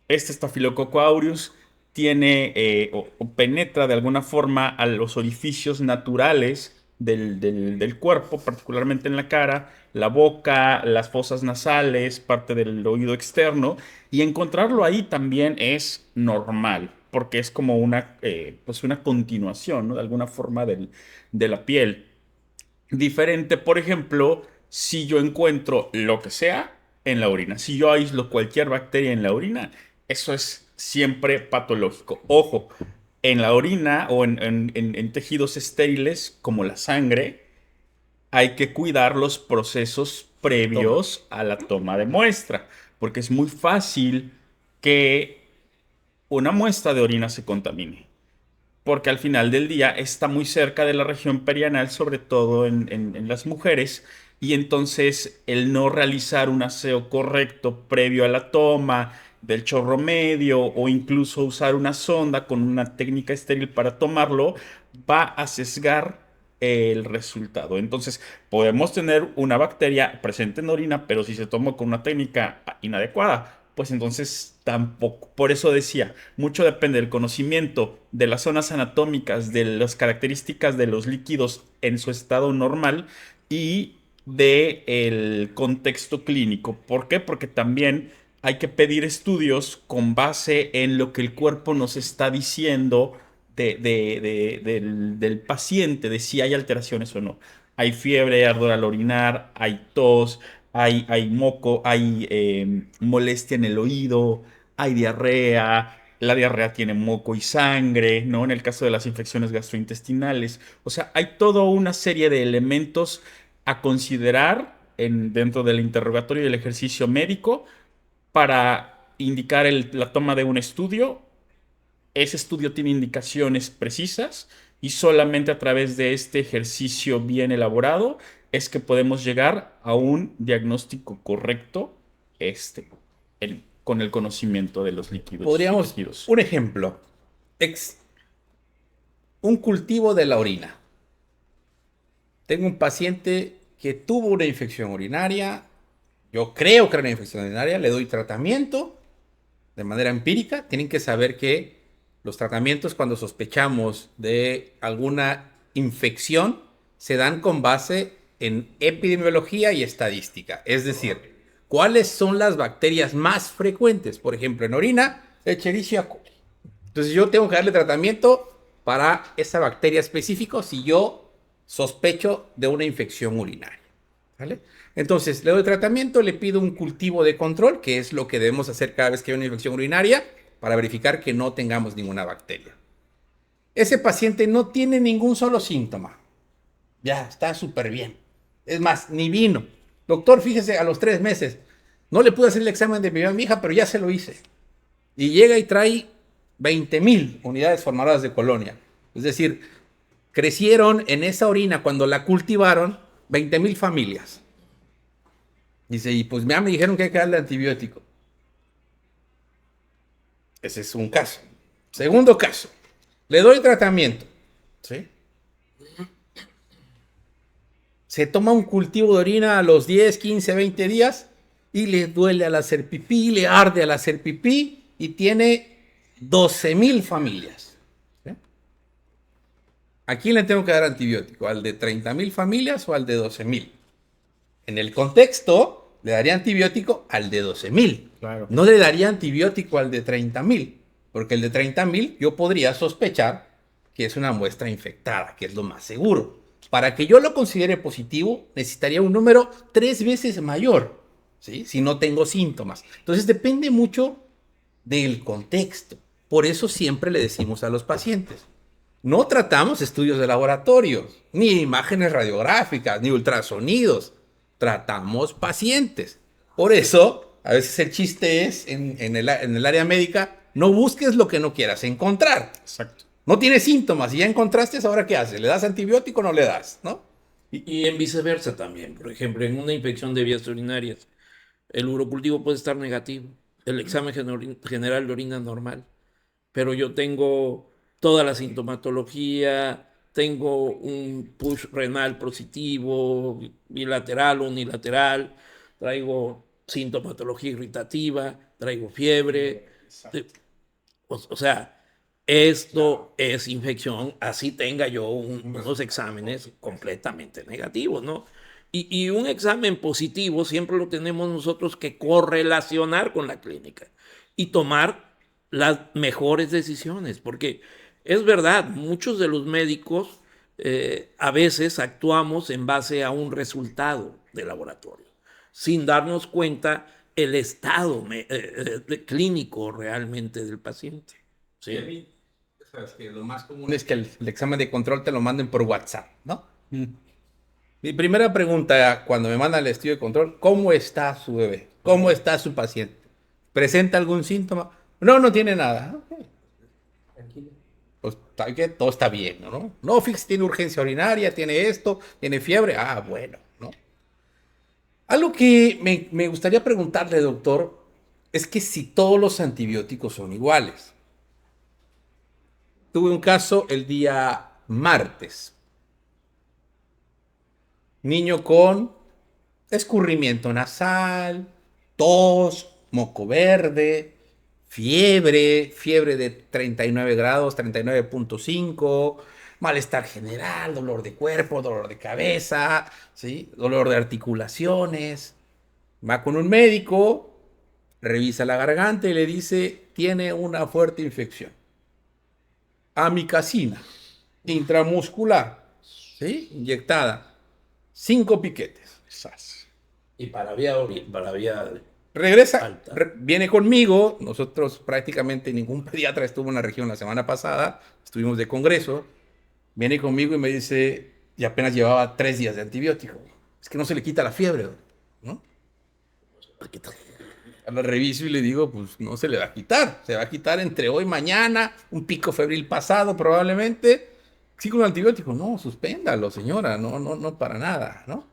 Este Staphylococcus aureus tiene o penetra de alguna forma a los orificios naturales del cuerpo, particularmente en la cara, la boca, las fosas nasales, parte del oído externo, y encontrarlo ahí también es normal, porque es como pues una continuación, ¿no? De alguna forma de la piel. Diferente, por ejemplo, si yo encuentro lo que sea en la orina. Si yo aíslo cualquier bacteria en la orina, eso es siempre patológico. Ojo, en la orina o en tejidos estériles como la sangre, hay que cuidar los procesos previos a la toma de muestra, porque es muy fácil que una muestra de orina se contamine porque al final del día está muy cerca de la región perianal, sobre todo en las mujeres, y entonces el no realizar un aseo correcto previo a la toma del chorro medio o incluso usar una sonda con una técnica estéril para tomarlo, va a sesgar el resultado. Entonces, podemos tener una bacteria presente en la orina, pero si se toma con una técnica inadecuada, pues entonces tampoco. Por eso decía, mucho depende del conocimiento de las zonas anatómicas, de las características de los líquidos en su estado normal y del contexto clínico. ¿Por qué? Porque también hay que pedir estudios con base en lo que el cuerpo nos está diciendo del paciente, de si hay alteraciones o no. Hay fiebre, ardor al orinar, hay tos, hay moco, hay molestia en el oído, hay diarrea, la diarrea tiene moco y sangre, ¿no? En el caso de las infecciones gastrointestinales. O sea, hay toda una serie de elementos a considerar dentro del interrogatorio y del ejercicio médico para indicar la toma de un estudio. Ese estudio tiene indicaciones precisas y solamente a través de este ejercicio bien elaborado es que podemos llegar a un diagnóstico correcto con el conocimiento de los líquidos y Podríamos, tejidos. un ejemplo, un cultivo de la orina. Tengo un paciente que tuvo una infección urinaria, yo creo que era una infección urinaria, le doy tratamiento de manera empírica. Tienen que saber que los tratamientos cuando sospechamos de alguna infección se dan con base en epidemiología y estadística. Es decir, ¿cuáles son las bacterias más frecuentes? Por ejemplo, en orina, Escherichia coli. Entonces yo tengo que darle tratamiento para esa bacteria específica si yo sospecho de una infección urinaria. ¿Vale? Entonces le doy tratamiento, le pido un cultivo de control, que es lo que debemos hacer cada vez que hay una infección urinaria, para verificar que no tengamos ninguna bacteria. Ese paciente no tiene ningún solo síntoma. Ya, está súper bien. Es más, ni vino. Doctor, fíjese, a los 3 meses, no le pude hacer el examen de mi hija, pero ya se lo hice. Y llega y trae 20,000 unidades formadoras de colonia. Es decir, crecieron en esa orina cuando la cultivaron 20,000 familias. Dice, y pues ya me dijeron que hay que darle antibiótico. Ese es un caso. Segundo caso, le doy tratamiento. ¿Sí? Se toma un cultivo de orina a los 10, 15, 20 días y le duele al hacer pipí, le arde al hacer pipí y tiene 12,000 familias. ¿Sí? ¿A quién le tengo que dar antibiótico? ¿Al de 30,000 familias o al de 12,000? En el contexto, le daría antibiótico al de 12,000. Claro. No le daría antibiótico al de 30,000, porque el de 30,000 yo podría sospechar que es una muestra infectada, que es lo más seguro. Para que yo lo considere positivo, necesitaría un número 3 veces mayor, ¿sí? Si no tengo síntomas. Entonces depende mucho del contexto. Por eso siempre le decimos a los pacientes, no tratamos estudios de laboratorio, ni imágenes radiográficas, ni ultrasonidos. Tratamos pacientes. Por eso, a veces el chiste es, en el área médica, no busques lo que no quieras encontrar. Exacto. No tiene síntomas y ya encontraste, ¿ahora qué haces? ¿Le das antibiótico o no le das? ¿No? Y en viceversa también. Por ejemplo, en una infección de vías urinarias, el urocultivo puede estar negativo, el examen general de orina normal, pero yo tengo toda la sintomatología, tengo un push renal positivo, bilateral o unilateral, traigo sintomatología irritativa, traigo fiebre. O sea, esto es infección, así tenga yo unos exámenes completamente negativos, ¿no? Y un examen positivo siempre lo tenemos nosotros que correlacionar con la clínica y tomar las mejores decisiones, porque es verdad, muchos de los médicos a veces actuamos en base a un resultado de laboratorio, sin darnos cuenta el estado clínico realmente del paciente. Y a ¿Sí? mí, sabes que lo más común es que el examen de control te lo manden por WhatsApp, ¿no? Mi primera pregunta cuando me mandan el estudio de control, ¿cómo está su bebé? ¿Cómo está su paciente? ¿Presenta algún síntoma? No, no tiene nada. Ok. Pues tal que todo está bien, ¿no? No, fíjese, tiene urgencia urinaria, tiene esto, tiene fiebre. Ah, bueno, ¿no? Algo que me gustaría preguntarle, doctor, es que si todos los antibióticos son iguales. Tuve un caso el día martes. Niño con escurrimiento nasal, tos, moco verde, fiebre de 39 grados, 39.5, malestar general, dolor de cuerpo, dolor de cabeza, ¿sí? Dolor de articulaciones. Va con un médico, revisa la garganta y le dice, tiene una fuerte infección. Amicacina, intramuscular, ¿sí? Inyectada, 5 piquetes. Sas. Y para vía Regresa, alta. viene conmigo. Nosotros prácticamente ningún pediatra estuvo en la región la semana pasada. Estuvimos de congreso. Viene conmigo y me dice, y apenas llevaba 3 días de antibiótico. Es que no se le quita la fiebre, ¿no? La reviso y le digo, pues no se le va a quitar. Se va a quitar entre hoy y mañana, un pico febril pasado probablemente. Sí, con antibiótico. No, suspéndalo, señora. No, no, no, para nada, ¿no?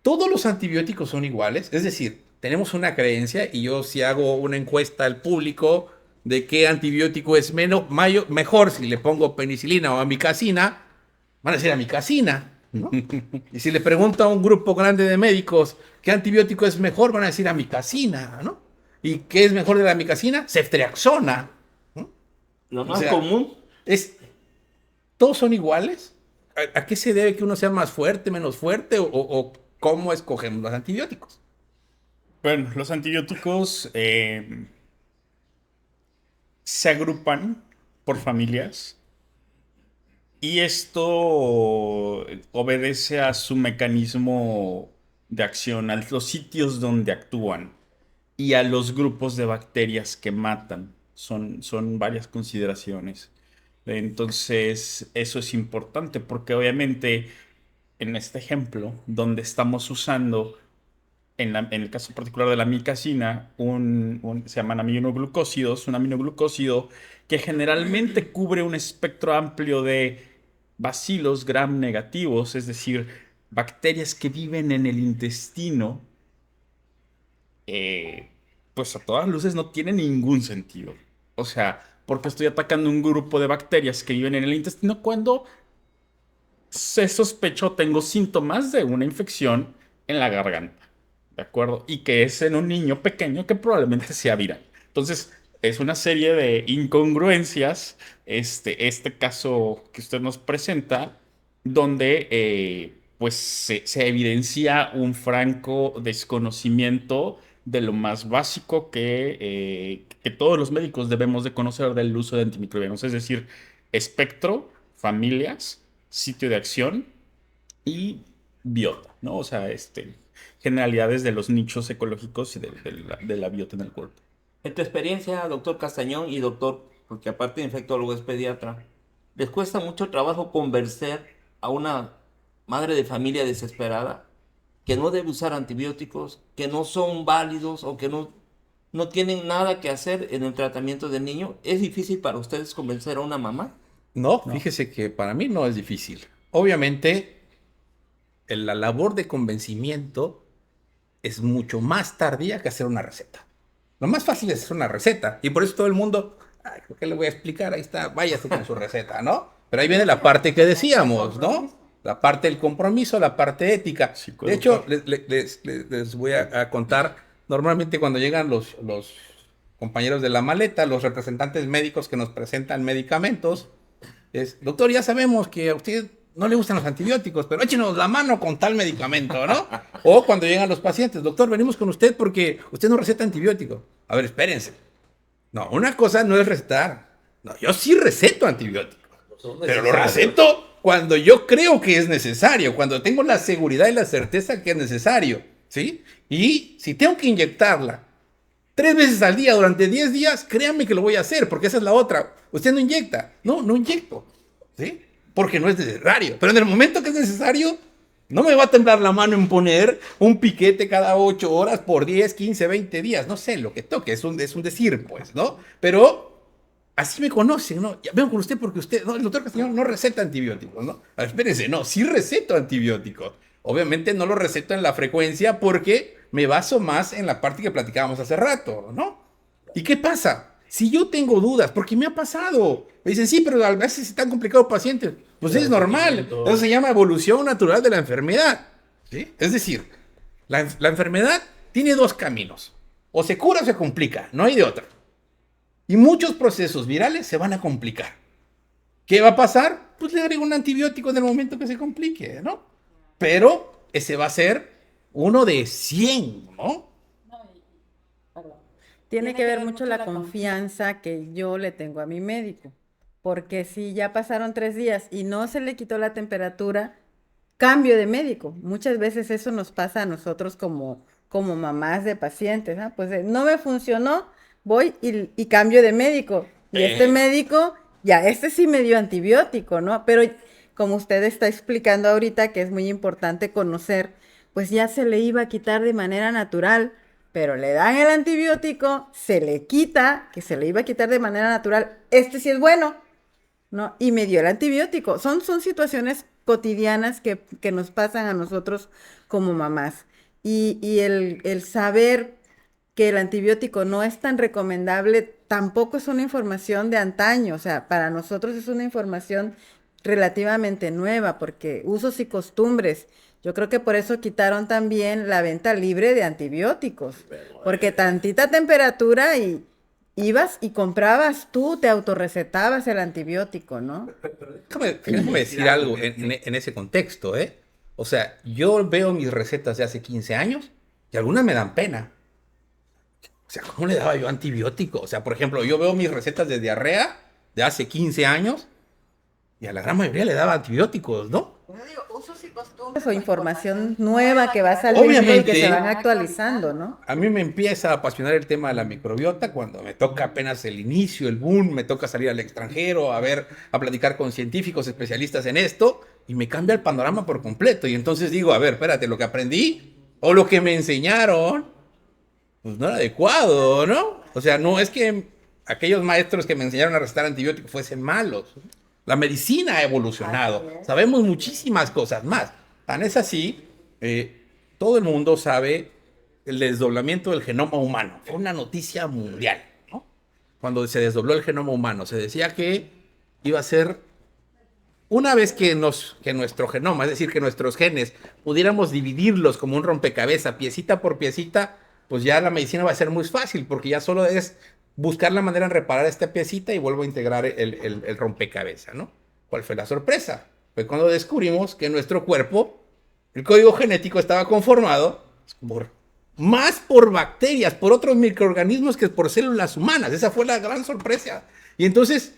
Todos los antibióticos son iguales, es decir, tenemos una creencia y yo si hago una encuesta al público de qué antibiótico es mejor si le pongo penicilina o amicacina, van a decir amicacina, ¿no? Y si le pregunto a un grupo grande de médicos qué antibiótico es mejor, van a decir amicacina, ¿no? ¿Y qué es mejor de la amicacina? Ceftriaxona, ¿no? Lo O más sea, común, es, ¿todos son iguales? ¿A qué se debe que uno sea más fuerte, menos fuerte o cómo escogemos los antibióticos? Bueno, los antibióticos se agrupan por familias y esto obedece a su mecanismo de acción, a los sitios donde actúan y a los grupos de bacterias que matan. Son varias consideraciones. Entonces, eso es importante porque obviamente en este ejemplo, donde estamos usando en el caso particular de la micacina, se llaman aminoglucósidos, un aminoglucósido que generalmente cubre un espectro amplio de bacilos gram negativos, es decir, bacterias que viven en el intestino, eh, pues a todas luces no tiene ningún sentido. O sea, porque estoy atacando un grupo de bacterias que viven en el intestino cuando se sospechó, tengo síntomas de una infección en la garganta, ¿de acuerdo? Y que es en un niño pequeño que probablemente sea viral. Entonces, es una serie de incongruencias, este caso que usted nos presenta, donde pues se evidencia un franco desconocimiento de lo más básico que todos los médicos debemos de conocer del uso de antimicrobianos, es decir, espectro, familias, sitio de acción y biota, ¿no? O sea, generalidades de los nichos ecológicos y de la biota en el cuerpo. en tu experiencia, doctor Castañón y doctor, porque aparte de infectólogo es pediatra, ¿les cuesta mucho trabajo convencer a una madre de familia desesperada que no debe usar antibióticos, que no son válidos o que no tienen nada que hacer en el tratamiento del niño? ¿Es difícil para ustedes convencer a una mamá? No, No. fíjese que para mí no es difícil. Obviamente, la labor de convencimiento es mucho más tardía que hacer una receta. Lo más fácil es hacer una receta. Y por eso todo el mundo, ay, ¿qué le voy a explicar? Ahí está, váyase con su receta, ¿no? Pero ahí viene la parte que decíamos, ¿no? La parte del compromiso, la parte ética. De hecho, les voy a contar, normalmente cuando llegan los compañeros de la maleta, los representantes médicos que nos presentan medicamentos, es, doctor, ya sabemos que a usted no le gustan los antibióticos, pero échenos la mano con tal medicamento, ¿no? O cuando llegan los pacientes, doctor, venimos con usted porque usted no receta antibióticos. A ver, espérense. No, una cosa no es recetar. No, yo sí receto antibióticos, pero lo receto cuando yo creo que es necesario, cuando tengo la seguridad y la certeza que es necesario, ¿sí? Y si tengo que inyectarla 3 veces al día durante 10 días, créanme que lo voy a hacer, porque esa es la otra. Usted no inyecta. No, no inyecto. ¿Sí? Porque no es necesario. Pero en el momento que es necesario, no me va a temblar la mano en poner un piquete cada 8 horas por 10, 15, 20 días. No sé, lo que toque. Es un decir, pues, ¿no? Pero así me conocen, ¿no? Ya vengo con usted porque usted, no, el doctor Castañón no receta antibióticos, ¿no? A ver, espérense, no, sí receto antibióticos. Obviamente no lo receto en la frecuencia porque me baso más en la parte que platicábamos hace rato, ¿no? ¿Y qué pasa? Si yo tengo dudas, porque me ha pasado, me dicen, sí, pero a veces están complicados pacientes. Pues es normal, eso se llama evolución natural de la enfermedad, ¿sí? Es decir, la enfermedad tiene 2 caminos, o se cura o se complica, no hay de otra. Y muchos procesos virales se van a complicar. ¿Qué va a pasar? Pues le agrego un antibiótico en el momento que se complique, ¿no? Pero ese va a ser uno de 100, ¿no? Tiene que ver mucho la confianza que yo le tengo a mi médico, porque si ya pasaron 3 días y no se le quitó la temperatura, cambio de médico. Muchas veces eso nos pasa a nosotros como mamás de pacientes, ¿ah? Pues no me funcionó, voy y cambio de médico. Y este médico, ya este sí me dio antibiótico, ¿no? Pero como usted está explicando ahorita, que es muy importante conocer, pues ya se le iba a quitar de manera natural, pero le dan el antibiótico, se le quita, que se le iba a quitar de manera natural, este sí es bueno, ¿no? Y me dio el antibiótico. Son situaciones cotidianas que nos pasan a nosotros como mamás. Y el saber que el antibiótico no es tan recomendable tampoco es una información de antaño, o sea, para nosotros es una información relativamente nueva, porque usos y costumbres. Yo creo que por eso quitaron también la venta libre de antibióticos, porque tantita temperatura y ibas y comprabas tú, te autorrecetabas el antibiótico, ¿no? Déjame decir algo en ese contexto, ¿eh? O sea, yo veo mis recetas de hace 15 años y algunas me dan pena. O sea, ¿cómo le daba yo antibiótico? O sea, por ejemplo, yo veo mis recetas de diarrea de hace 15 años y a la gran mayoría le daba antibióticos, ¿no? Usos y costumbres o información nueva que va saliendo y Obviamente. que se van actualizando, ¿no? A mí me empieza a apasionar el tema de la microbiota cuando me toca apenas el inicio, el boom, me toca salir al extranjero, a platicar con científicos especialistas en esto, y me cambia el panorama por completo. Y entonces digo, a ver, espérate, lo que aprendí o lo que me enseñaron, pues no era adecuado, ¿no? O sea, no es que aquellos maestros que me enseñaron a recetar antibióticos fuesen malos. La medicina ha evolucionado. Sabemos muchísimas cosas más. Tan es así, todo el mundo sabe el desdoblamiento del genoma humano. Fue una noticia mundial, ¿no? Cuando se desdobló el genoma humano, se decía que iba a ser, una vez que nuestro genoma, es decir, que nuestros genes, pudiéramos dividirlos como un rompecabezas, piecita por piecita, pues ya la medicina va a ser muy fácil, porque ya solo es buscar la manera de reparar esta piecita y vuelvo a integrar el rompecabezas, ¿no? ¿Cuál fue la sorpresa? Fue cuando descubrimos que nuestro cuerpo, el código genético estaba conformado más por bacterias, por otros microorganismos que por células humanas. Esa fue la gran sorpresa. Y entonces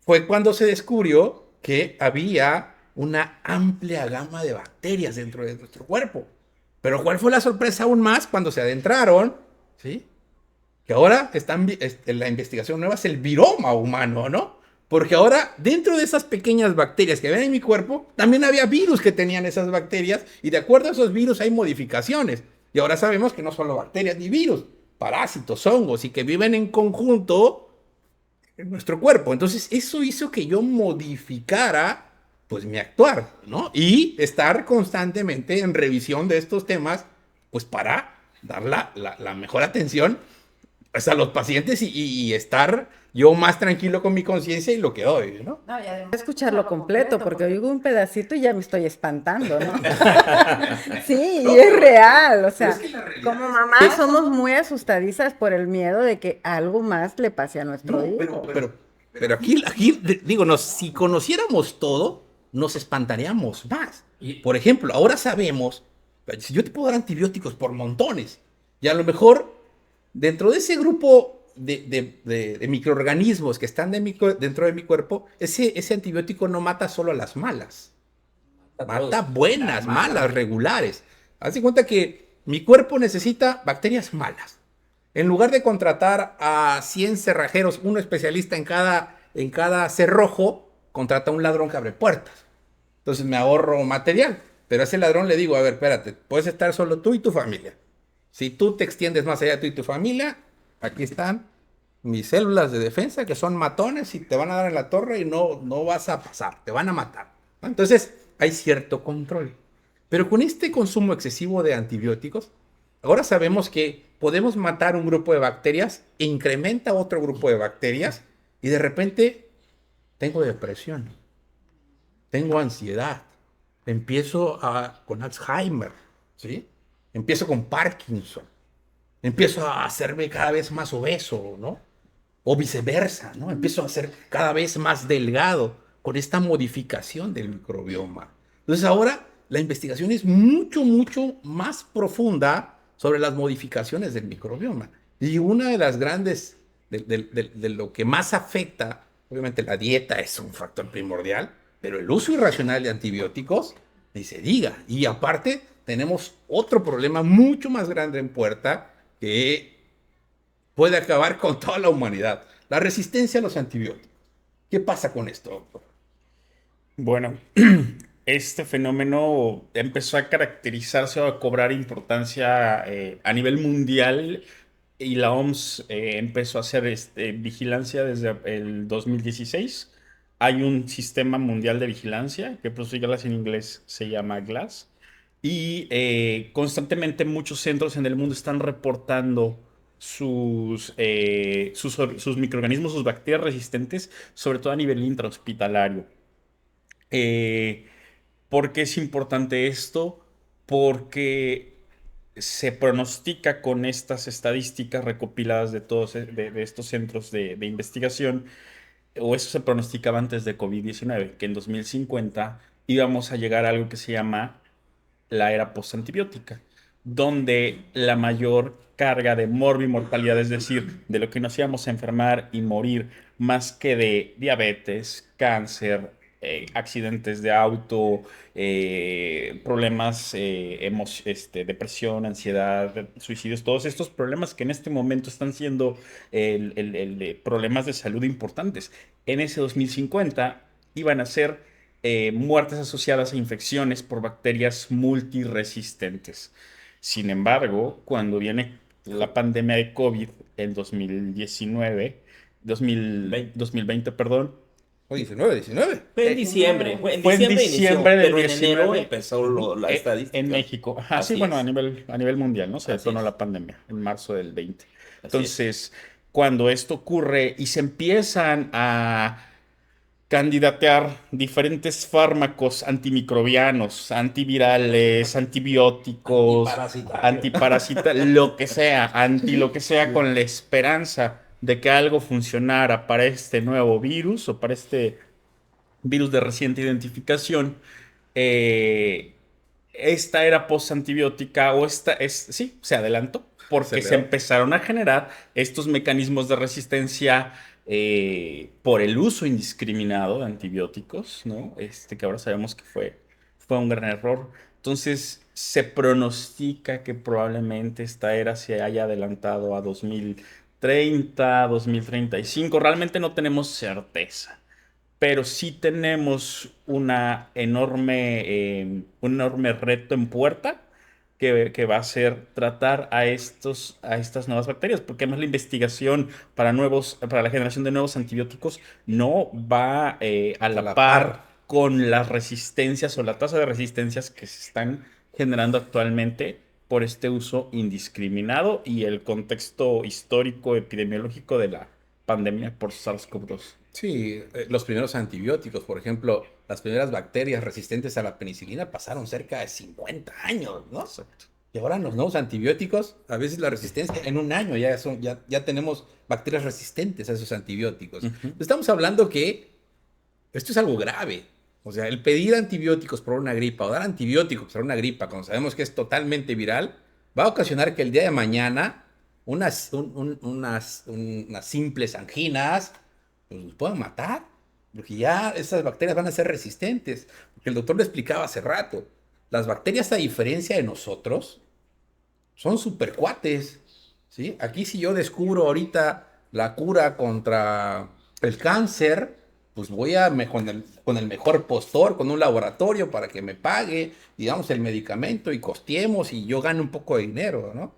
fue cuando se descubrió que había una amplia gama de bacterias dentro de nuestro cuerpo. Pero ¿cuál fue la sorpresa aún más cuando se adentraron? ¿Sí? Que ahora la investigación nueva es el viroma humano, ¿no? Porque ahora, dentro de esas pequeñas bacterias que había en mi cuerpo, también había virus que tenían esas bacterias, y de acuerdo a esos virus hay modificaciones. Y ahora sabemos que no solo bacterias ni virus, parásitos, hongos, y que viven en conjunto en nuestro cuerpo. Entonces, eso hizo que yo modificara, pues, mi actuar, ¿no? Y estar constantemente en revisión de estos temas, pues, para dar la mejor atención, pues, a los pacientes y estar yo más tranquilo con mi conciencia y lo que doy, ¿no? No, y además escucharlo completo, porque oigo un pedacito y ya me estoy espantando, ¿no? Sí, y es real, o sea, como mamás somos muy asustadizas por el miedo de que algo más le pase a nuestro No, hijo. pero aquí digo, si conociéramos todo, nos espantaríamos más. Por ejemplo, ahora sabemos, si yo te puedo dar antibióticos por montones, y a lo mejor dentro de ese grupo de microorganismos que están dentro de mi cuerpo, ese antibiótico no mata solo a las malas, mata buenas, malas, regulares. Haz de cuenta que mi cuerpo necesita bacterias malas. En lugar de contratar a 100 cerrajeros, uno especialista en cada cerrojo, contrata a un ladrón que abre puertas. Entonces me ahorro material. Pero a ese ladrón le digo, a ver, espérate, puedes estar solo tú y tu familia. Si tú te extiendes más allá de tú y tu familia, aquí están mis células de defensa que son matones y te van a dar en la torre y no vas a pasar, te van a matar, ¿no? Entonces hay cierto control. Pero con este consumo excesivo de antibióticos, ahora sabemos que podemos matar un grupo de bacterias, incrementa otro grupo de bacterias y de repente tengo depresión, tengo ansiedad, con Alzheimer, ¿sí? Empiezo con Parkinson, empiezo a hacerme cada vez más obeso, ¿no? O viceversa, ¿no? Empiezo a ser cada vez más delgado con esta modificación del microbioma. Entonces ahora la investigación es mucho, mucho más profunda sobre las modificaciones del microbioma. Y una de las grandes, de lo que más afecta, obviamente la dieta es un factor primordial, pero el uso irracional de antibióticos, ni se diga. Y aparte tenemos otro problema mucho más grande en puerta que puede acabar con toda la humanidad. La resistencia a los antibióticos. ¿Qué pasa con esto, doctor? Bueno, este fenómeno empezó a caracterizarse o a cobrar importancia a nivel mundial y la OMS empezó a hacer vigilancia desde el 2016. Hay un sistema mundial de vigilancia, que por sus siglas en inglés se llama GLASS, y constantemente muchos centros en el mundo están reportando sus microorganismos, sus bacterias resistentes, sobre todo a nivel intrahospitalario. Eh, ¿Por qué es importante esto? Porque se pronostica con estas estadísticas recopiladas de todos de estos centros de investigación, o eso se pronosticaba antes de COVID-19, que en 2050 íbamos a llegar a algo que se llama la era postantibiótica, donde la mayor carga de morbimortalidad, es decir, de lo que nos íbamos a enfermar y morir, más que de diabetes, cáncer, accidentes de auto, problemas, depresión, ansiedad, suicidios, todos estos problemas que en este momento están siendo problemas de salud importantes. En ese 2050 iban a ser muertes asociadas a infecciones por bacterias multiresistentes. Sin embargo, cuando viene la pandemia de COVID en 2020, perdón, O 19, 19. Fue en diciembre. Fue en fue en diciembre inició, diciembre del pero en enero 19, empezó la estadística. en México. Ajá, sí, Así bueno, es. a nivel mundial, ¿no? Se Así detonó es. la pandemia en marzo del 20. Así es. Entonces, cuando esto ocurre y se empiezan a candidatear diferentes fármacos antimicrobianos, antivirales, antibióticos, lo que sea, lo que sea, con la esperanza de que algo funcionara para este nuevo virus o para este virus de reciente identificación. eh, Esta era postantibiótica o sí, se adelantó porque se empezaron a generar estos mecanismos de resistencia por el uso indiscriminado de antibióticos, ¿no? Que ahora sabemos que fue un gran error. Entonces, se pronostica que probablemente esta era se haya adelantado a 2030, 2035. Realmente no tenemos certeza, pero sí tenemos un enorme reto en puerta que va a ser tratar a estas nuevas bacterias, porque además la investigación para la generación de nuevos antibióticos no va a la par con las resistencias o la tasa de resistencias que se están generando actualmente por este uso indiscriminado y el contexto histórico epidemiológico de la pandemia por SARS-CoV-2. Sí, los primeros antibióticos, por ejemplo, las primeras bacterias resistentes a la penicilina pasaron cerca de 50 años, ¿no? Exacto. Y ahora los nuevos antibióticos, a veces la resistencia en un año ya tenemos bacterias resistentes a esos antibióticos. Ujú. Estamos hablando que esto es algo grave. O sea, el pedir antibióticos por una gripa o dar antibióticos por una gripa, cuando sabemos que es totalmente viral, va a ocasionar que el día de mañana unas simples anginas pues, nos puedan matar. Porque ya esas bacterias van a ser resistentes. Porque el doctor lo explicaba hace rato. Las bacterias, a diferencia de nosotros, son super cuates. ¿Sí? Aquí si yo descubro ahorita la cura contra el cáncer, pues con el mejor postor, con un laboratorio para que me pague, digamos, el medicamento y costeemos y yo gane un poco de dinero, ¿no?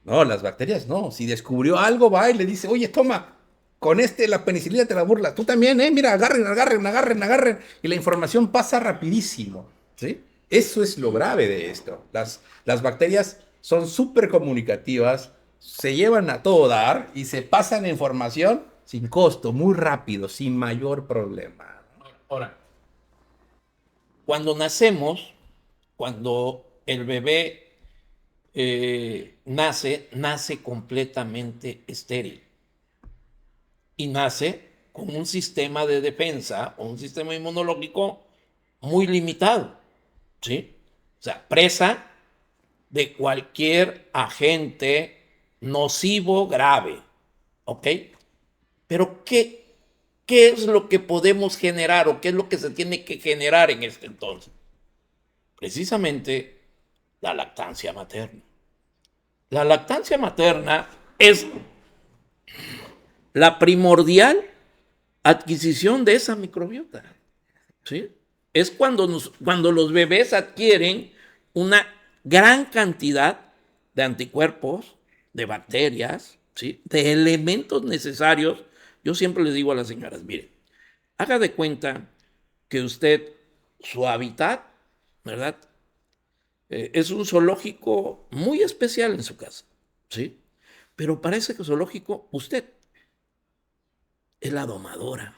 No, las bacterias no. Si descubrió algo, va y le dice, oye, toma, con la penicilina te la burla. Tú también, mira, agarren. Y la información pasa rapidísimo, ¿sí? Eso es lo grave de esto. Las bacterias son súper comunicativas, se llevan a todo dar y se pasan información sin costo, muy rápido, sin mayor problema. Ahora, cuando nacemos, cuando el bebé nace completamente estéril y nace con un sistema de defensa o un sistema inmunológico muy limitado, ¿sí? O sea, presa de cualquier agente nocivo grave, ¿ok? Pero ¿qué es lo que podemos generar o qué es lo que se tiene que generar en este entonces? Precisamente la lactancia materna. La lactancia materna es la primordial adquisición de esa microbiota, ¿sí? Es cuando los bebés adquieren una gran cantidad de anticuerpos, de bacterias, ¿sí? De elementos necesarios. Yo siempre les digo a las señoras, miren, haga de cuenta que usted, su hábitat, ¿verdad? Es un zoológico muy especial en su casa, ¿sí? Pero para ese zoológico, usted es la domadora,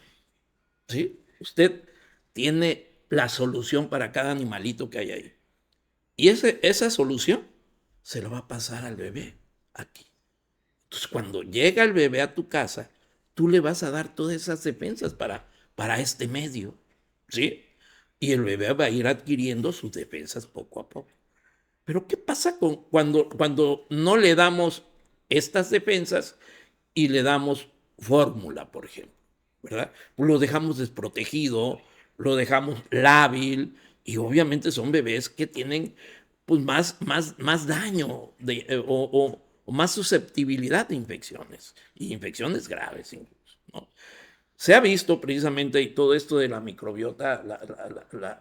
¿sí? Usted tiene la solución para cada animalito que hay ahí. Y esa solución se lo va a pasar al bebé aquí. Entonces, cuando llega el bebé a tu casa, tú le vas a dar todas esas defensas para este medio, ¿sí? Y el bebé va a ir adquiriendo sus defensas poco a poco. Pero ¿qué pasa cuando no le damos estas defensas y le damos fórmula, por ejemplo? ¿Verdad? Pues lo dejamos desprotegido, lo dejamos lábil y obviamente son bebés que tienen pues más daño o más susceptibilidad de infecciones y infecciones graves incluso, ¿no? Se ha visto precisamente y todo esto de la microbiota,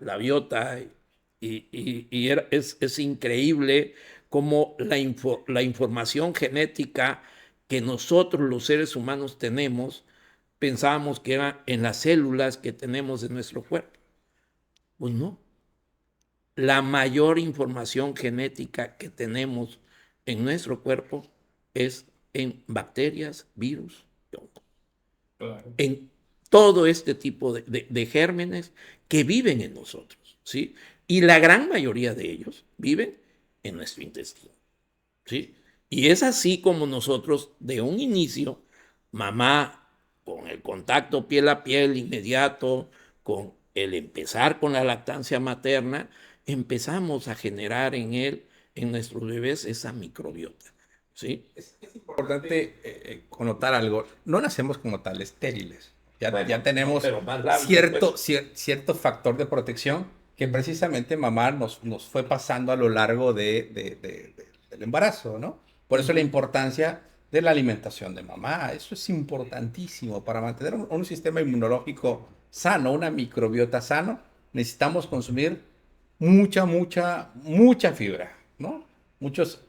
la biota, es increíble cómo la información genética que nosotros los seres humanos tenemos, pensábamos que era en las células que tenemos de nuestro cuerpo. Pues no. La mayor información genética que tenemos en nuestro cuerpo es en bacterias, virus, Claro. en todo este tipo de gérmenes que viven en nosotros, ¿sí? Y la gran mayoría de ellos viven en nuestro intestino, ¿sí? Y es así como nosotros, de un inicio, mamá, con el contacto piel a piel inmediato, con el empezar con la lactancia materna, empezamos a generar en nuestros bebés, esa microbiota, ¿sí? Es importante connotar algo. No nacemos como tal estériles. Bueno, Ya tenemos pero más lábil, pues. cierto factor de protección que precisamente mamá nos fue pasando a lo largo del embarazo, ¿no? Por eso la importancia de la alimentación de mamá. Eso es importantísimo para mantener un sistema inmunológico sano, una microbiota sano. Necesitamos consumir mucha fibra. ¿no? Muchos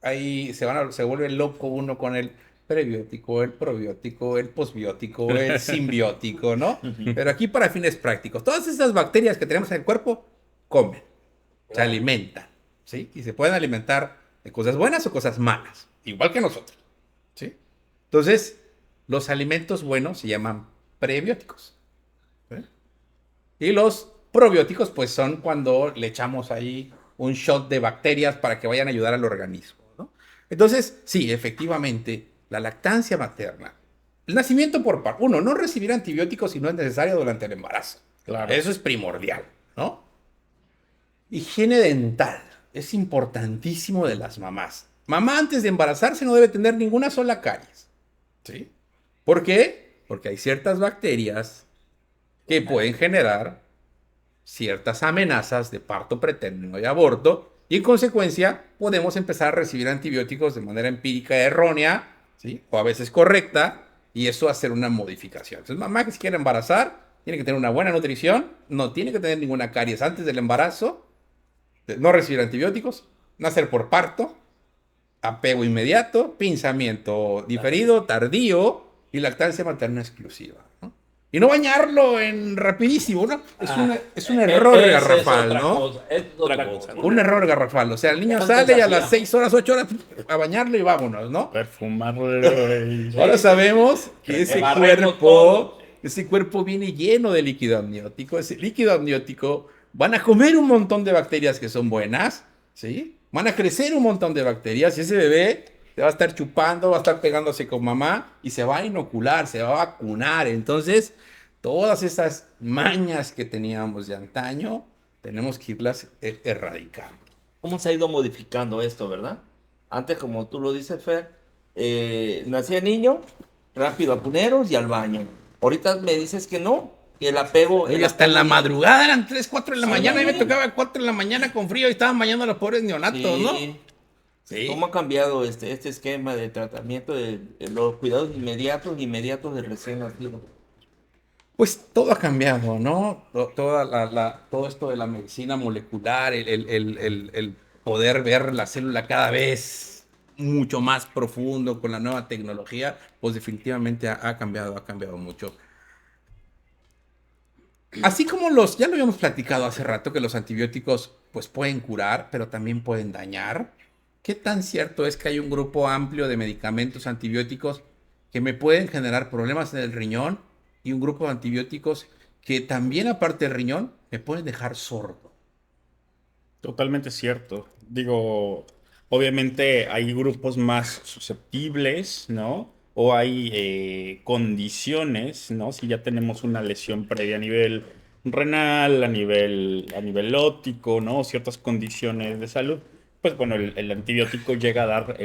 ahí se vuelve loco uno con el prebiótico, el probiótico, el posbiótico, el simbiótico, ¿no? Pero aquí para fines prácticos, todas esas bacterias que tenemos en el cuerpo comen, se alimentan, ¿sí? Y se pueden alimentar de cosas buenas o cosas malas, igual que nosotros, ¿sí? Entonces, los alimentos buenos se llaman prebióticos, ¿sí? Y los probióticos, pues son cuando le echamos ahí un shot de bacterias para que vayan a ayudar al organismo, ¿no? Entonces, sí, efectivamente, la lactancia materna, el nacimiento por parto, uno, no recibir antibióticos si no es necesario durante el embarazo. Claro. Eso es primordial, ¿no? Higiene dental, es importantísimo de las mamás. Mamá antes de embarazarse no debe tener ninguna sola caries, ¿sí? ¿Por qué? Porque hay ciertas bacterias que pueden generar ciertas amenazas de parto pretérmino y aborto, y en consecuencia podemos empezar a recibir antibióticos de manera empírica errónea, ¿sí? O a veces correcta, y eso hacer una modificación. Entonces, mamá que se quiere embarazar, tiene que tener una buena nutrición, no tiene que tener ninguna caries antes del embarazo, no recibir antibióticos, nacer por parto, apego inmediato, pinzamiento diferido, tardío y lactancia materna exclusiva, ¿no? Y no bañarlo en rapidísimo, ¿no? Es un error garrafal, ¿no? Es otra cosa. Un error garrafal. O sea, el niño sale y a las 6 horas, 8 horas a bañarlo y vámonos, ¿no? Perfumarlo. Ahora sabemos que todo. ese cuerpo viene lleno de líquido amniótico. Ese líquido amniótico van a comer un montón de bacterias que son buenas, ¿sí? Van a crecer un montón de bacterias y ese bebé se va a estar chupando, va a estar pegándose con mamá y se va a inocular, se va a vacunar. Entonces, todas esas mañas que teníamos de antaño, tenemos que irlas erradicando. ¿Cómo se ha ido modificando esto, verdad? Antes, como tú lo dices, Fer, nacía niño, rápido a puneros y al baño. Ahorita me dices que no, que el apego... Oye, hasta en la madrugada eran 3, 4 de la Sí. mañana, y me tocaba 4 de la mañana con frío y estaban bañando a los pobres neonatos, Sí. ¿no? Sí. ¿Cómo ha cambiado este esquema de tratamiento de los cuidados inmediatos del recién nacido? Pues todo ha cambiado, ¿no? Todo esto de la medicina molecular, el poder ver la célula cada vez mucho más profundo con la nueva tecnología, pues definitivamente ha cambiado mucho. Así como ya lo habíamos platicado hace rato, que los antibióticos pues pueden curar, pero también pueden dañar. ¿Qué tan cierto es que hay un grupo amplio de medicamentos antibióticos que me pueden generar problemas en el riñón y un grupo de antibióticos que también, aparte del riñón, me pueden dejar sordo? Totalmente cierto. Digo, obviamente hay grupos más susceptibles, ¿no? O hay condiciones, ¿no? Si ya tenemos una lesión previa a nivel renal, a nivel óptico, ¿no? Ciertas condiciones de salud, pues bueno, el antibiótico llega a dar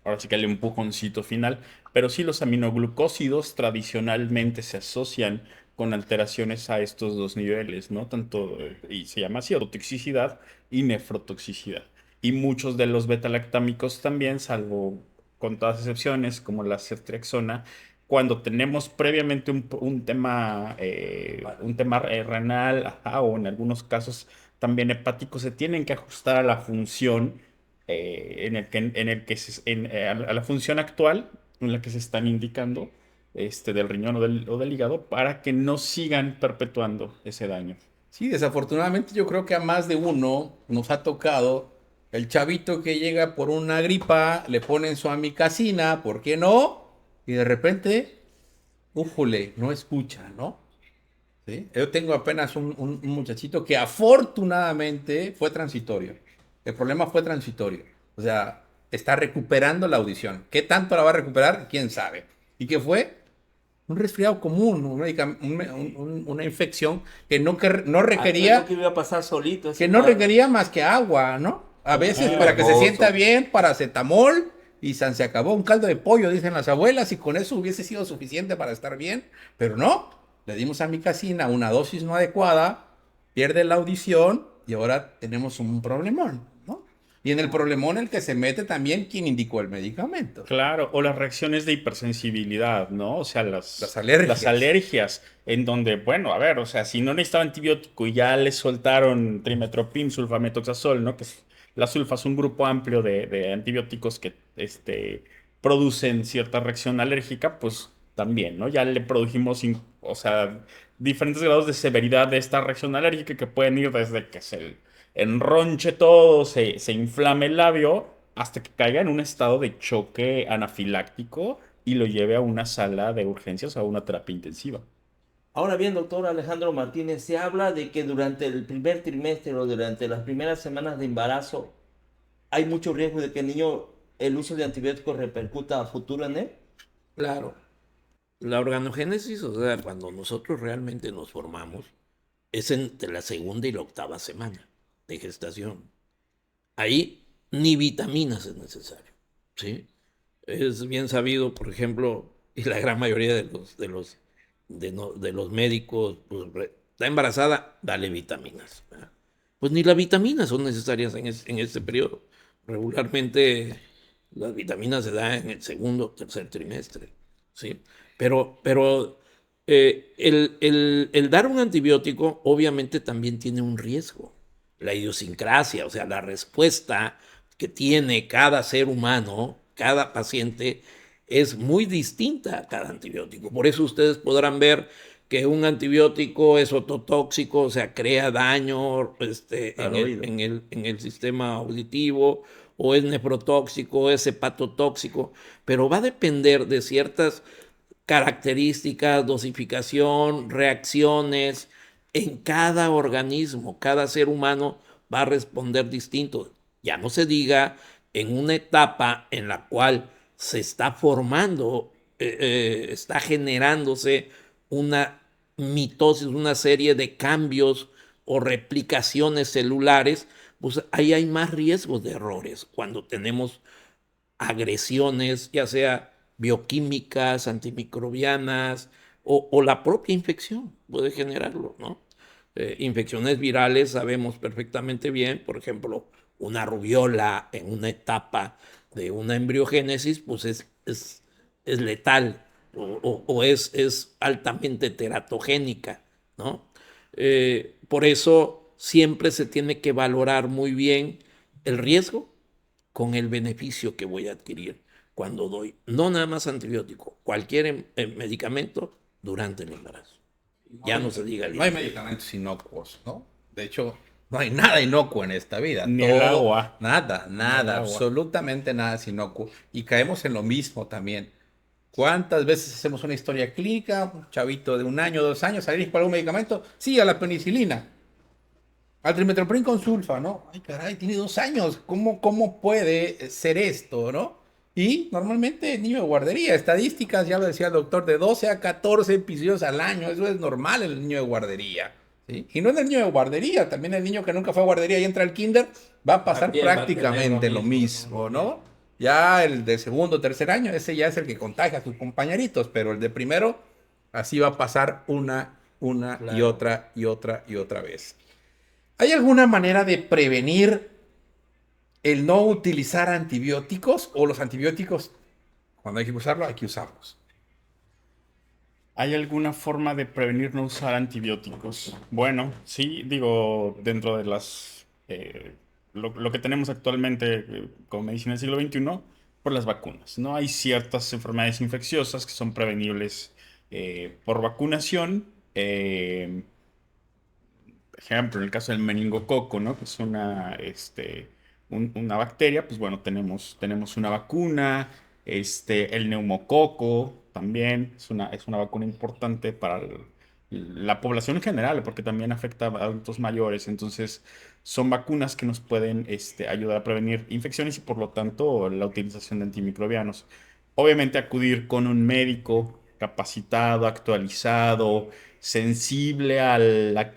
ahora sí que el empujoncito final, pero sí los aminoglucósidos tradicionalmente se asocian con alteraciones a estos dos niveles, ¿no? Tanto, y se llama así, otoxicidad y nefrotoxicidad. Y muchos de los betalactámicos también, salvo con todas excepciones, como la ceftriaxona, cuando tenemos previamente un tema renal, ajá, o en algunos casos también hepático, se tienen que ajustar a la función a la función actual en la que se están indicando del riñón o del hígado para que no sigan perpetuando ese daño. Sí, desafortunadamente yo creo que a más de uno nos ha tocado el chavito que llega por una gripa, le ponen su amicacina, ¿por qué no? Y de repente, újole, no escucha, ¿no? ¿Sí? Yo tengo apenas un muchachito que afortunadamente fue transitorio. El problema fue transitorio. O sea, está recuperando la audición. ¿Qué tanto la va a recuperar? ¿Quién sabe? ¿Y qué fue? Un resfriado común, una infección que no requería, que iba a pasar solito. que no requería más que agua, ¿no? A veces para que se sienta bien, paracetamol y se acabó. Un caldo de pollo, dicen las abuelas, y con eso hubiese sido suficiente para estar bien. Pero no, le dimos amicacina, una dosis no adecuada, pierde la audición y ahora tenemos un problemón, ¿no? Y en el problemón el que se mete también quien indicó el medicamento. Claro, o las reacciones de hipersensibilidad, ¿no? O sea, Las alergias. las alergias, en donde, bueno, a ver, o sea, si no necesitaba antibiótico y ya le soltaron trimetoprim, sulfamethoxazol, ¿no? Que La sulfa es un grupo amplio de antibióticos que producen cierta reacción alérgica, pues también, ¿no? Ya le produjimos, o sea, diferentes grados de severidad de esta reacción alérgica que pueden ir desde que se enronche todo, se inflame el labio, hasta que caiga en un estado de choque anafiláctico y lo lleve a una sala de urgencias o a una terapia intensiva. Ahora bien, doctor Alejandro Martínez, se habla de que durante el primer trimestre o durante las primeras semanas de embarazo hay mucho riesgo de que el uso de antibióticos repercuta a futuro en él. Claro, la organogénesis, o sea, cuando nosotros realmente nos formamos, es entre la segunda y la octava semana de gestación. Ahí ni vitaminas es necesario, ¿sí? Es bien sabido, por ejemplo, y la gran mayoría de los médicos, pues, está embarazada, dale vitaminas, ¿verdad? Pues ni las vitaminas son necesarias en este periodo. Regularmente las vitaminas se dan en el segundo o tercer trimestre, ¿sí? Pero el dar un antibiótico obviamente también tiene un riesgo. La idiosincrasia, o sea, la respuesta que tiene cada ser humano, cada paciente, es muy distinta a cada antibiótico. Por eso ustedes podrán ver que un antibiótico es ototóxico, o sea, crea daño Al oído. en el sistema auditivo, o es nefrotóxico, es hepatotóxico, pero va a depender de ciertas características, dosificación, reacciones en cada organismo. Cada ser humano va a responder distinto. Ya no se diga en una etapa en la cual se está formando, está generándose una mitosis, una serie de cambios o replicaciones celulares, pues ahí hay más riesgos de errores cuando tenemos agresiones, ya sea bioquímicas, antimicrobianas o la propia infección puede generarlo, ¿no? Infecciones virales sabemos perfectamente bien, por ejemplo, una rubiola en una etapa de una embriogénesis, pues es letal o es altamente teratogénica, ¿no? Por eso siempre se tiene que valorar muy bien el riesgo con el beneficio que voy a adquirir cuando doy, no nada más antibiótico, cualquier medicamento durante el embarazo. Ya no se diga el No hay inicio. medicamentos inocuos, ¿no? De hecho, no hay nada inocuo en esta vida. Ni el Todo, agua. nada, Ni el nada, agua. absolutamente nada es inocuo. Y caemos en lo mismo también. ¿Cuántas veces hacemos una historia clínica? Un chavito de 1 año, 2 años, alérgico a algún medicamento. Sí, a la penicilina. Al trimethoprim con sulfa, ¿no? Ay, caray, tiene 2 años. ¿Cómo puede ser esto, no? Y normalmente niño de guardería, estadísticas, ya lo decía el doctor, de 12 a 14 episodios al año. Eso es normal en el niño de guardería, ¿sí? Y no en el niño de guardería, también el niño que nunca fue a guardería y entra al kinder, va a pasar También va a tener prácticamente lo mismo, ¿no? Ya el de segundo o tercer año, ese ya es el que contagia a sus compañeritos, pero el de primero, así va a pasar una y Claro. otra y otra y otra vez. ¿Hay alguna manera de prevenir el no utilizar antibióticos o los antibióticos, cuando hay que usarlo, hay que usarlos? ¿Hay alguna forma de prevenir no usar antibióticos? Bueno, sí, digo, dentro de lo que tenemos actualmente con medicina del siglo XXI, por las vacunas, ¿no? Hay ciertas enfermedades infecciosas que son prevenibles por vacunación. Ejemplo, en el caso del meningococo, ¿no? Que es una bacteria, pues bueno, tenemos una vacuna. El neumococo también es una vacuna importante para la población en general, porque también afecta a adultos mayores. Entonces, son vacunas que nos pueden ayudar a prevenir infecciones y por lo tanto la utilización de antimicrobianos. Obviamente acudir con un médico capacitado, actualizado, sensible a la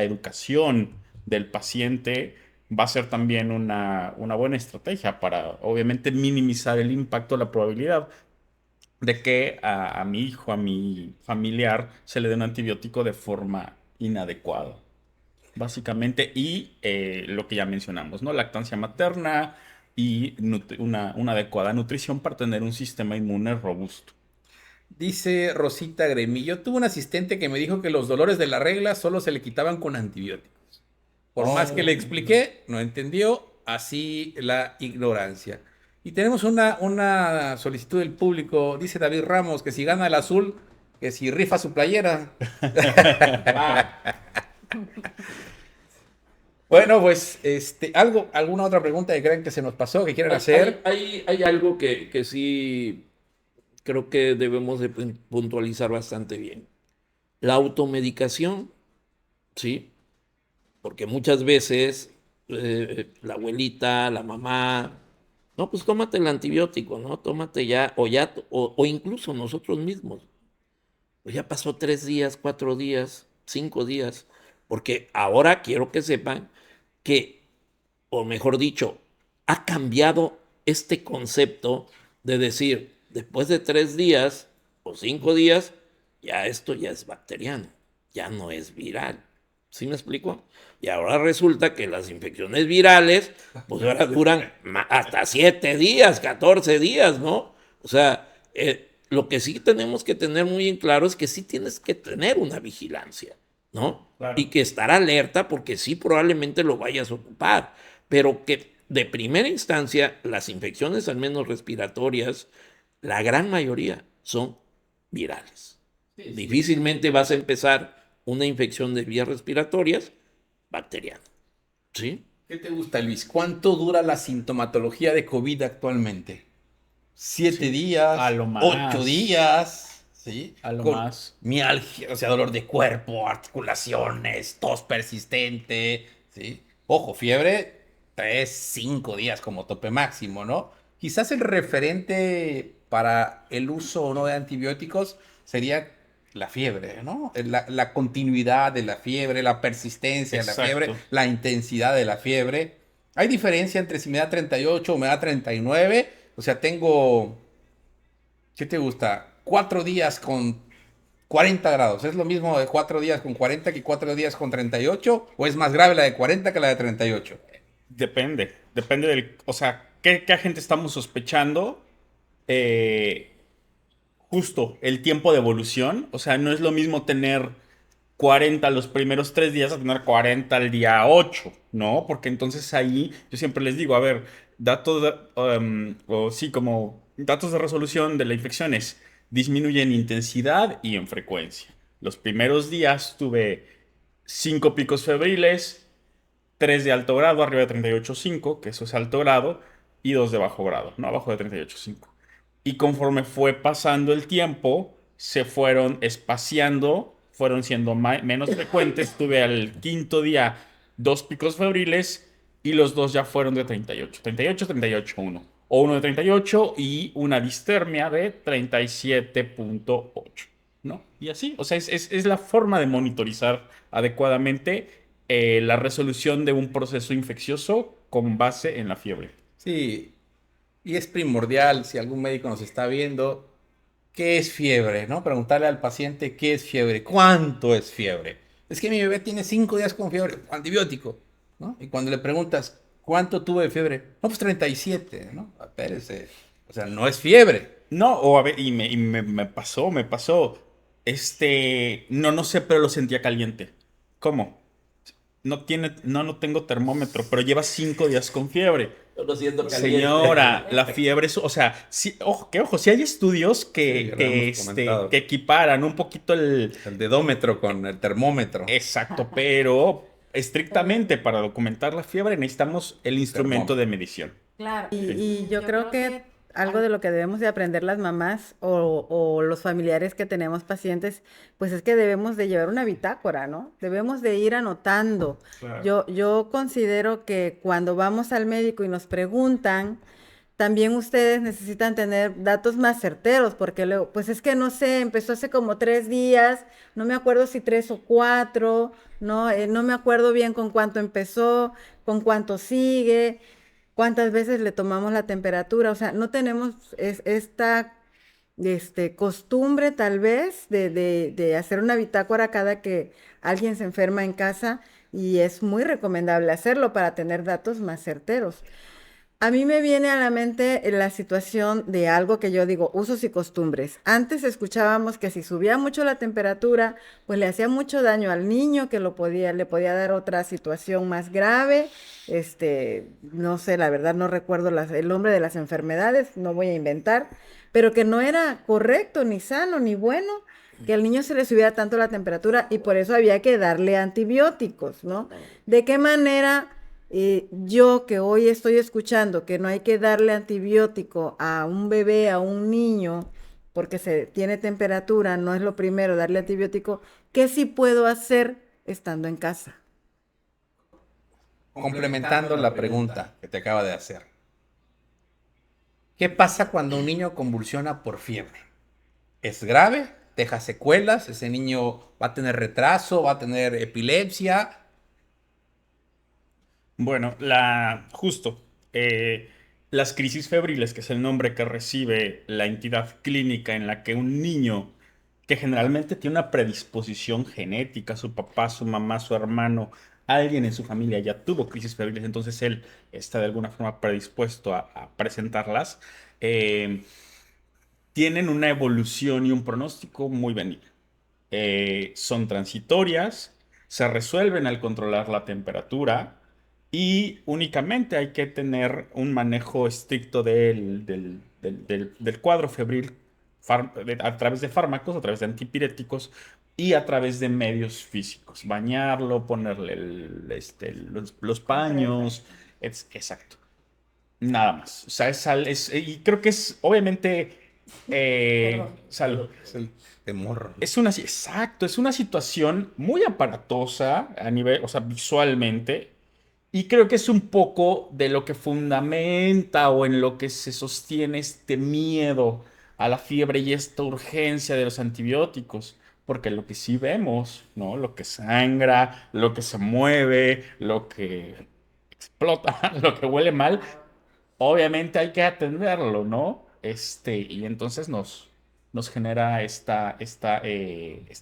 educación del paciente, va a ser también una buena estrategia para, obviamente, minimizar el impacto, la probabilidad de que a mi hijo, a mi familiar, se le dé un antibiótico de forma inadecuada. Básicamente, y lo que ya mencionamos, ¿no? Lactancia materna y una adecuada nutrición para tener un sistema inmune robusto. Dice Rosita Gremillo, tuve un asistente que me dijo que los dolores de la regla solo se le quitaban con antibióticos. Por más que le expliqué, no entendió, así la ignorancia. Y tenemos una solicitud del público, dice David Ramos, que si gana el azul, que si rifa su playera. Bueno, pues, ¿alguna otra pregunta que crean que se nos pasó, que quieran hacer? Hay algo que sí creo que debemos de puntualizar bastante bien. La automedicación, ¿sí? Porque muchas veces la abuelita, la mamá, no, pues tómate el antibiótico, ¿no? Tómate ya, o incluso nosotros mismos. Pues ya pasó 3 días, 4 días, 5 días, porque ahora quiero que sepan que, o mejor dicho, ha cambiado este concepto de decir, después de 3 días o 5 días, ya esto ya es bacteriano, ya no es viral. ¿Sí me explico? Y ahora resulta que las infecciones virales, pues ahora duran hasta 7 días, 14 días, ¿no? O sea, lo que sí tenemos que tener muy en claro es que sí tienes que tener una vigilancia, ¿no? Claro. Y que estar alerta porque sí probablemente lo vayas a ocupar, pero que de primera instancia las infecciones, al menos respiratorias, la gran mayoría son virales. Sí. Difícilmente vas a empezar una infección de vías respiratorias bacteriana. ¿Sí? ¿Qué te gusta, Luis? ¿Cuánto dura la sintomatología de COVID actualmente? 7 días, A lo más. 8 días, ¿sí? A lo Con más. mialgia, o sea, dolor de cuerpo, articulaciones, tos persistente, ¿sí? Ojo, fiebre, 3, 5 días como tope máximo, ¿no? Quizás el referente para el uso o no de antibióticos sería la fiebre, ¿no? La continuidad de la fiebre, la persistencia de la fiebre, Exacto. la intensidad de la fiebre. Hay diferencia entre si me da 38 o me da 39. O sea, tengo, ¿qué te gusta? 4 días con 40 grados. ¿Es lo mismo de 4 días con 40 que 4 días con 38? ¿O es más grave la de 40 que la de 38? Depende o sea, qué agente estamos sospechando. Eh, Justo el tiempo de evolución. O sea, no es lo mismo tener 40 los primeros 3 días a tener 40 al día 8, ¿no? Porque entonces ahí yo siempre les digo, a ver, datos, o sí, como datos de resolución de la infección es, disminuye en intensidad y en frecuencia. Los primeros días tuve 5 picos febriles, 3 de alto grado, arriba de 38,5, que eso es alto grado, y 2 de bajo grado, no abajo de 38,5. Y conforme fue pasando el tiempo, se fueron espaciando, fueron siendo menos frecuentes. Tuve al quinto día 2 picos febriles y los dos ya fueron de 38. 38, 38, uno. O uno de 38 y una distermia de 37,8. ¿No? Y así, o sea, es la forma de monitorizar adecuadamente la resolución de un proceso infeccioso con base en la fiebre. Sí, y es primordial, si algún médico nos está viendo, ¿qué es fiebre? ¿No? Preguntarle al paciente qué es fiebre, cuánto es fiebre. Es que mi bebé tiene 5 días con fiebre, antibiótico, ¿no? Y cuando le preguntas, ¿cuánto tuve de fiebre? No, pues 37, ¿no? Espérese, o sea, no es fiebre. No, o a ver, me pasó. No sé, pero lo sentía caliente. ¿Cómo? No tengo termómetro, pero lleva 5 días con fiebre. Yo lo siento caliente. Señora, la fiebre es, o sea, sí, ojo, si hay estudios Sí, que, lo que, hemos comentado. que equiparan un poquito el. El dedómetro con el termómetro. Exacto, pero estrictamente para documentar la fiebre necesitamos el instrumento de Termómetro. medición. Claro. Sí. Y yo creo que algo de lo que debemos de aprender las mamás o los familiares que tenemos pacientes, pues es que debemos de llevar una bitácora, ¿no? Debemos de ir anotando. Claro. Yo considero que cuando vamos al médico y nos preguntan, también ustedes necesitan tener datos más certeros, porque luego, pues es que no sé, empezó hace como 3 días, no me acuerdo si 3 o 4, ¿no? No me acuerdo bien con cuánto empezó, con cuánto sigue, cuántas veces le tomamos la temperatura, o sea, no tenemos esta costumbre tal vez de hacer una bitácora cada que alguien se enferma en casa y es muy recomendable hacerlo para tener datos más certeros. A mí me viene a la mente la situación de algo que yo digo, usos y costumbres. Antes escuchábamos que si subía mucho la temperatura, pues le hacía mucho daño al niño, que le podía dar otra situación más grave. No sé, la verdad no recuerdo el nombre de las enfermedades, no voy a inventar, pero que no era correcto, ni sano, ni bueno que al niño se le subiera tanto la temperatura y por eso había que darle antibióticos, ¿no? ¿De qué manera? Yo que hoy estoy escuchando que no hay que darle antibiótico a un bebé, a un niño, porque se tiene temperatura, no es lo primero darle antibiótico, ¿qué sí puedo hacer estando en casa? Complementando la pregunta que te acaba de hacer. ¿Qué pasa cuando un niño convulsiona por fiebre? ¿Es grave? ¿Deja secuelas? ¿Ese niño va a tener retraso? ¿Va a tener epilepsia? Bueno, justo, las crisis febriles, que es el nombre que recibe la entidad clínica en la que un niño que generalmente tiene una predisposición genética, su papá, su mamá, su hermano, alguien en su familia ya tuvo crisis febriles, entonces él está de alguna forma predispuesto a presentarlas, eh, tienen una evolución y un pronóstico muy benigno. Son transitorias, se resuelven al controlar la temperatura y únicamente hay que tener un manejo estricto del cuadro febril a través de fármacos, a través de antipiréticos y a través de medios físicos. Bañarlo, ponerle los paños, exacto. Nada más. O sea, y creo que es obviamente salud. Es el temor. Exacto, es una situación muy aparatosa a nivel, o sea, visualmente, y creo que es un poco de lo que fundamenta o en lo que se sostiene este miedo a la fiebre y esta urgencia de los antibióticos, porque lo que sí vemos, ¿no? Lo que sangra, lo que se mueve, lo que explota, lo que huele mal, obviamente hay que atenderlo, ¿no? Y entonces nos genera esta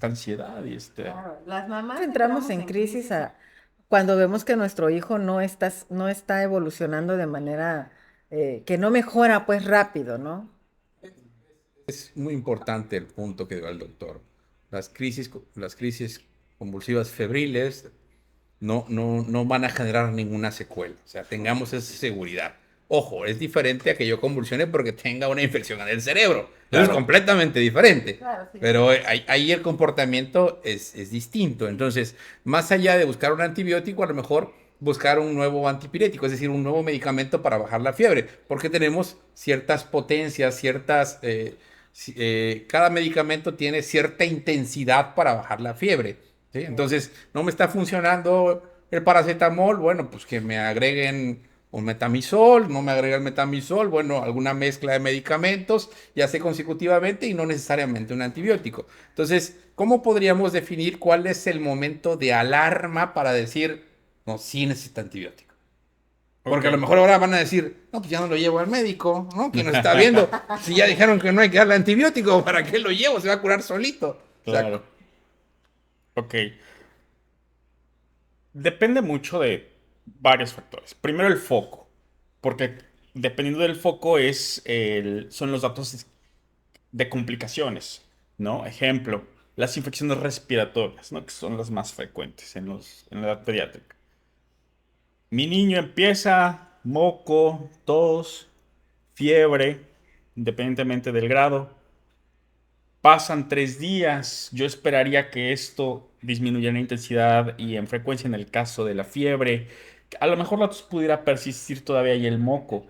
ansiedad y Claro, las mamás entramos en crisis cuando vemos que nuestro hijo no está evolucionando de manera que no mejora pues rápido, ¿no? Es muy importante el punto que dio el doctor. Las crisis convulsivas febriles no van a generar ninguna secuela. O sea, tengamos esa seguridad. Ojo, es diferente a que yo convulsione porque tenga una infección en el cerebro. Eso es claro. completamente diferente. Claro, sí. Pero ahí el comportamiento es distinto. Entonces, más allá de buscar un antibiótico, a lo mejor buscar un nuevo antipirético, es decir, un nuevo medicamento para bajar la fiebre, porque tenemos ciertas potencias, cada medicamento tiene cierta intensidad para bajar la fiebre. ¿Sí? Entonces, no me está funcionando el paracetamol, bueno, pues que me agreguen un metamizol, no me agregan metamizol, bueno, alguna mezcla de medicamentos, ya sea consecutivamente y no necesariamente un antibiótico. Entonces, ¿cómo podríamos definir cuál es el momento de alarma para decir, no, sí necesita antibiótico? Porque a lo Ok. mejor ahora van a decir, no, pues ya no lo llevo al médico, ¿no? ¿Quién nos está viendo? Si ya dijeron que no hay que darle antibiótico, ¿para qué lo llevo? Se va a curar solito. O sea, Claro. Ok. Depende mucho de varios factores. Primero el foco, porque dependiendo del foco son los datos de complicaciones, ¿no? Ejemplo, las infecciones respiratorias, ¿no? Que son las más frecuentes en la edad pediátrica. Mi niño empieza moco, tos, fiebre, independientemente del grado. Pasan 3 días. Yo esperaría que esto disminuya en intensidad y en frecuencia en el caso de la fiebre. A lo mejor la tos pudiera persistir todavía y el moco,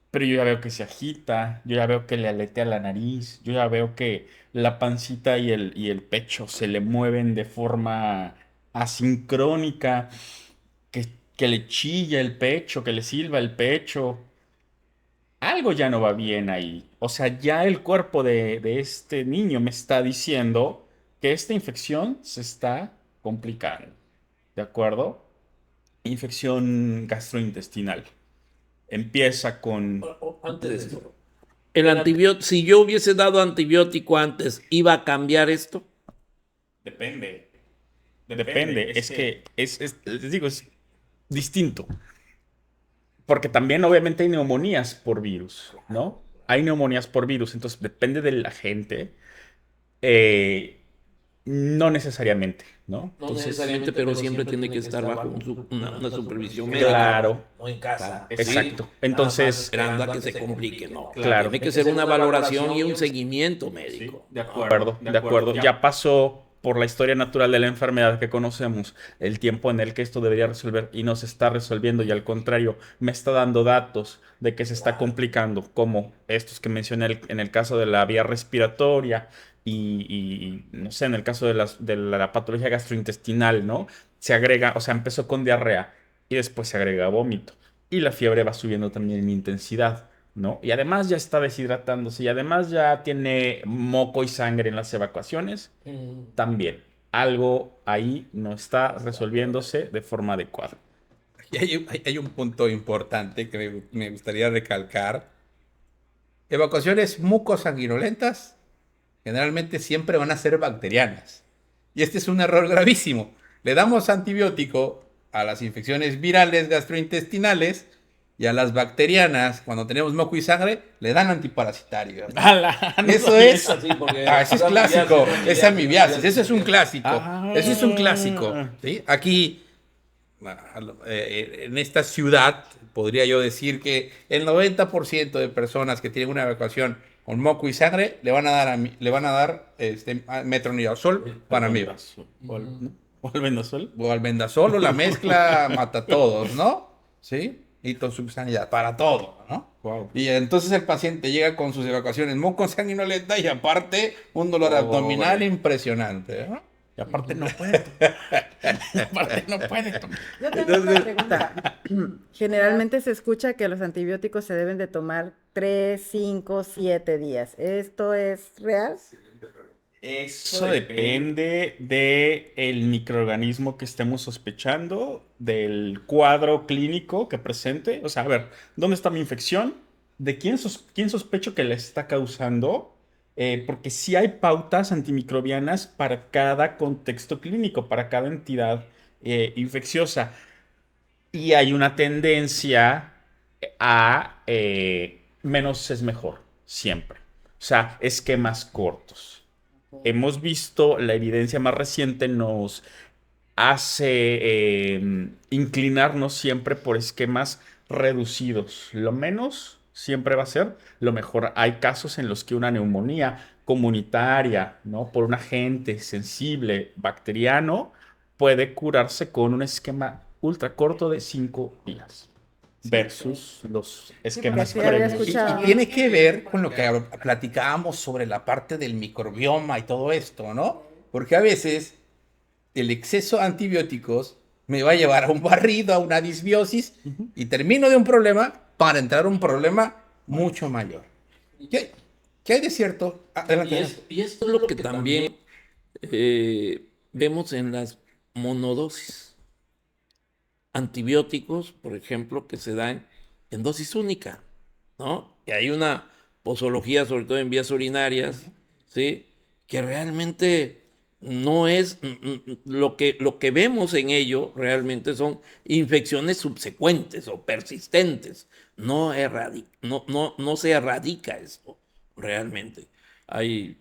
pero yo ya veo que se agita, yo ya veo que le aletea la nariz, yo ya veo que la pancita y el pecho se le mueven de forma asincrónica, que le chilla el pecho, que le silba el pecho. Algo ya no va bien ahí. O sea, ya el cuerpo de este niño me está diciendo que esta infección se está complicando. ¿De acuerdo? Infección gastrointestinal. Empieza con... Antes de eso, el antibiótico, si yo hubiese dado antibiótico antes, ¿iba a cambiar esto? Depende. Depende. Es que, les digo, es distinto. Porque también obviamente hay neumonías por virus, ¿no? Hay neumonías por virus, entonces depende de la gente. eh, no necesariamente, ¿no? No Entonces, necesariamente, pero siempre tiene que estar bajo una supervisión médica. claro, No en casa. exacto. ¿sí? Entonces, Esperando a que se complique, no. claro. Tiene que ser una valoración y un seguimiento médico. De acuerdo, de acuerdo. Ya pasó por la historia natural de la enfermedad que conocemos, el tiempo en el que esto debería resolver y no se está resolviendo y al contrario, me está dando datos de que se está complicando, como estos que mencioné en el caso de la vía respiratoria no sé, en el caso de la patología gastrointestinal, ¿no? Se agrega, o sea, empezó con diarrea y después se agrega vómito y la fiebre va subiendo también en intensidad. ¿No? Y además ya está deshidratándose y además ya tiene moco y sangre en las evacuaciones, también algo ahí no está resolviéndose de forma adecuada. Y hay un punto importante que me gustaría recalcar. Evacuaciones mucosanguinolentas generalmente siempre van a ser bacterianas. Y este es un error gravísimo. Le damos antibiótico a las infecciones virales gastrointestinales y a las bacterianas, cuando tenemos moco y sangre, le dan antiparasitarios, ¿no? ¡Hala! No Eso sabía es, eso. ese es clásico, es amibiasis, eso es un clásico, Ah. eso es un clásico, ¿sí? Aquí, en esta ciudad, podría yo decir que el 90% de personas que tienen una evacuación con moco y sangre le van a dar metronidazol para amibas. ¿O el Vendasol? O albendazol o la mezcla mata a todos, ¿no? ¿Sí? Y consubstancialidad, para todo, ¿no? Wow. Y entonces el paciente llega con sus evacuaciones mucosanguinolenta y aparte un dolor abdominal impresionante, ¿no? Y aparte no puede. Aparte no puede. Yo tengo una pregunta. Generalmente se escucha que los antibióticos se deben de tomar 3, 5, 7 días. ¿Esto es real? Eso depende del microorganismo que estemos sospechando, del cuadro clínico que presente. O sea, a ver, ¿dónde está mi infección? ¿De quién sospecho que la está causando? Porque sí hay pautas antimicrobianas para cada contexto clínico, para cada entidad infecciosa. Y hay una tendencia a menos es mejor, siempre. O sea, esquemas cortos. Hemos visto, la evidencia más reciente nos hace inclinarnos siempre por esquemas reducidos. Lo menos siempre va a ser lo mejor. Hay casos en los que una neumonía comunitaria, ¿no? Por un agente sensible bacteriano puede curarse con un esquema ultra corto de 5 días versus los esquemas sí había previos. escuchado. Y tiene que ver con lo que platicábamos sobre la parte del microbioma y todo esto, ¿no? Porque a veces el exceso de antibióticos me va a llevar a un barrido, a una disbiosis, y termino de un problema para entrar a un problema mucho mayor. ¿Qué hay de cierto? Adelante. Y esto es lo que también vemos en las monodosis. Antibióticos, por ejemplo, que se dan en dosis única, ¿no? Y hay una posología, sobre todo en vías urinarias, ¿sí? Que realmente no es lo que vemos en ello, realmente son infecciones subsecuentes o persistentes. No se erradica esto realmente. Hay